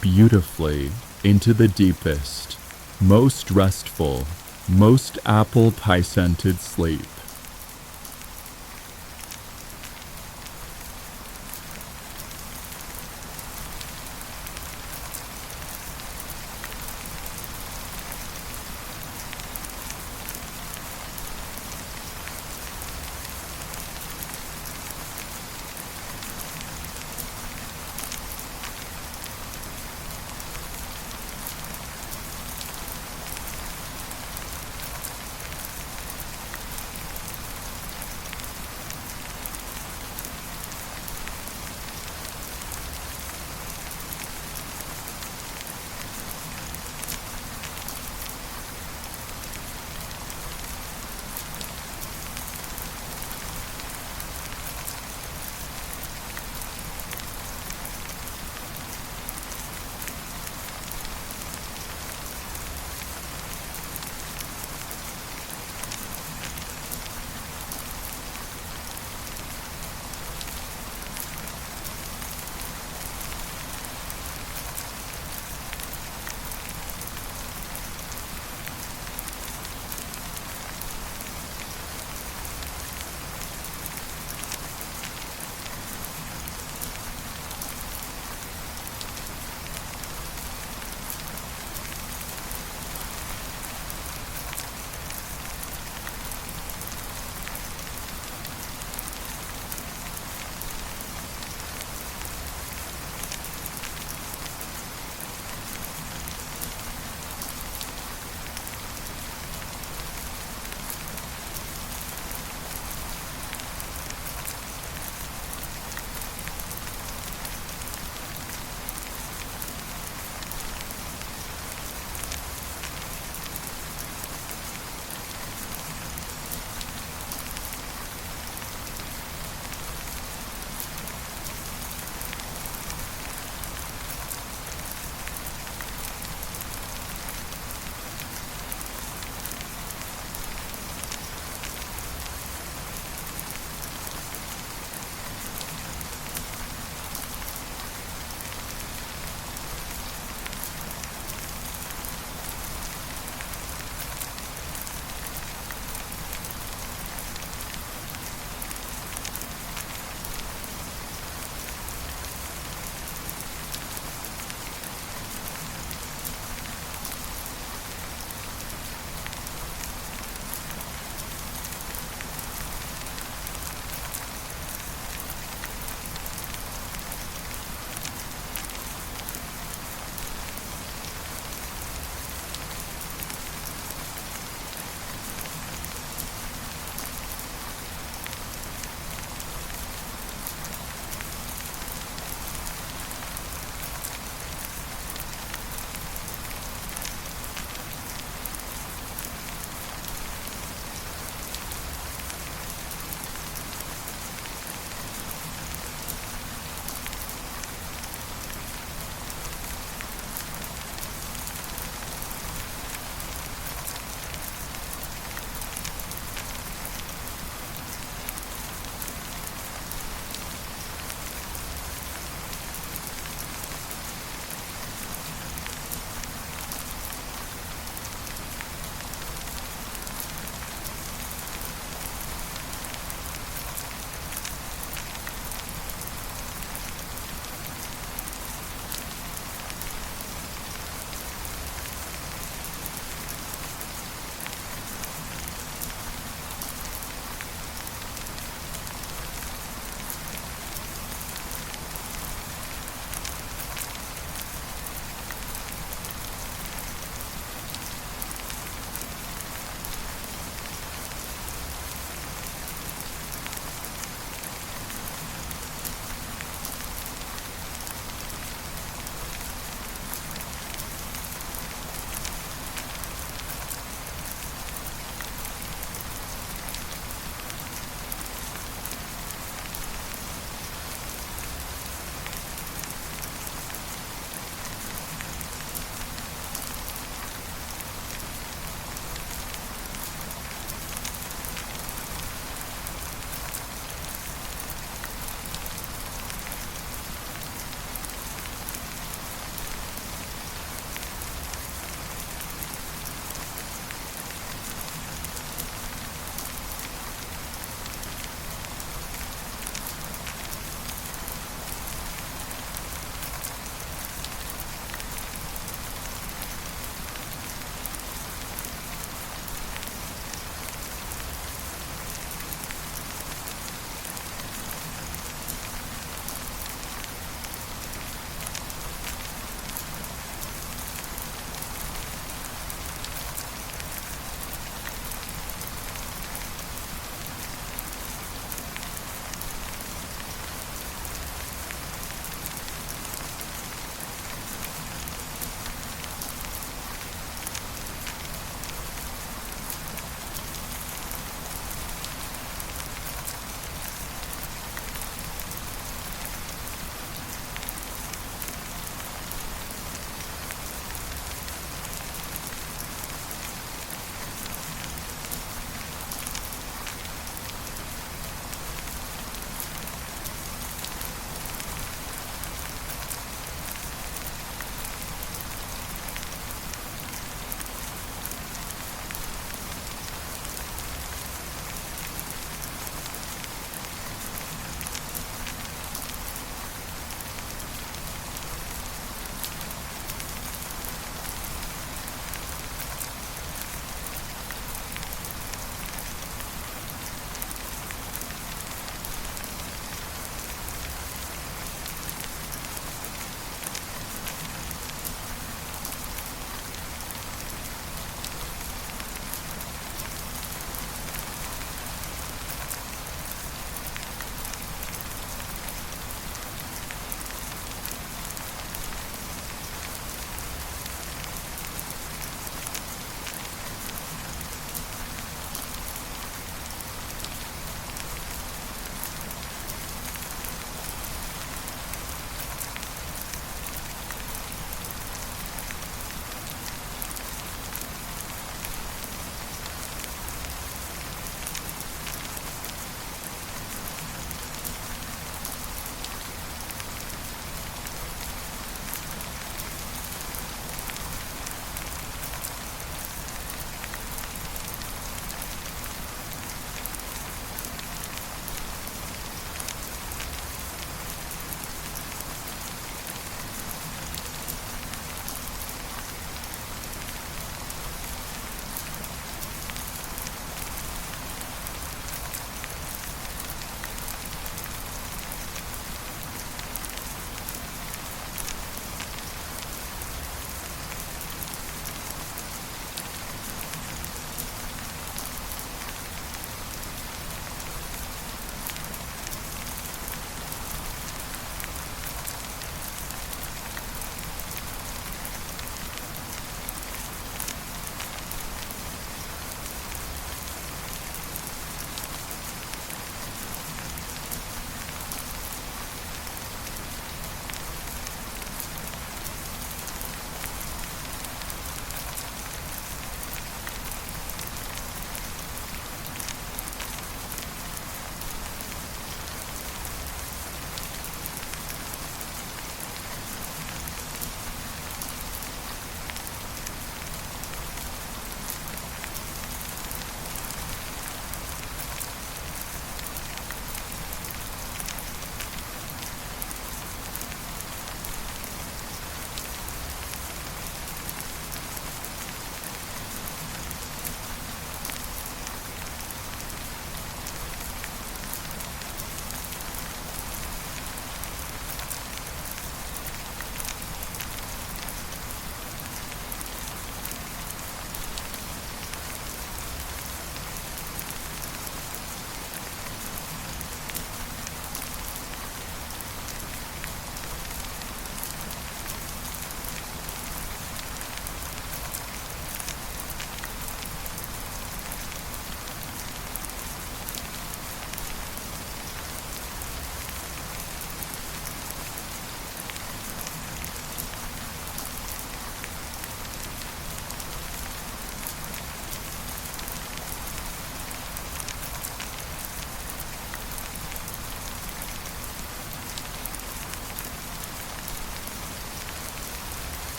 beautifully into the deepest, most restful, most apple pie-scented sleep.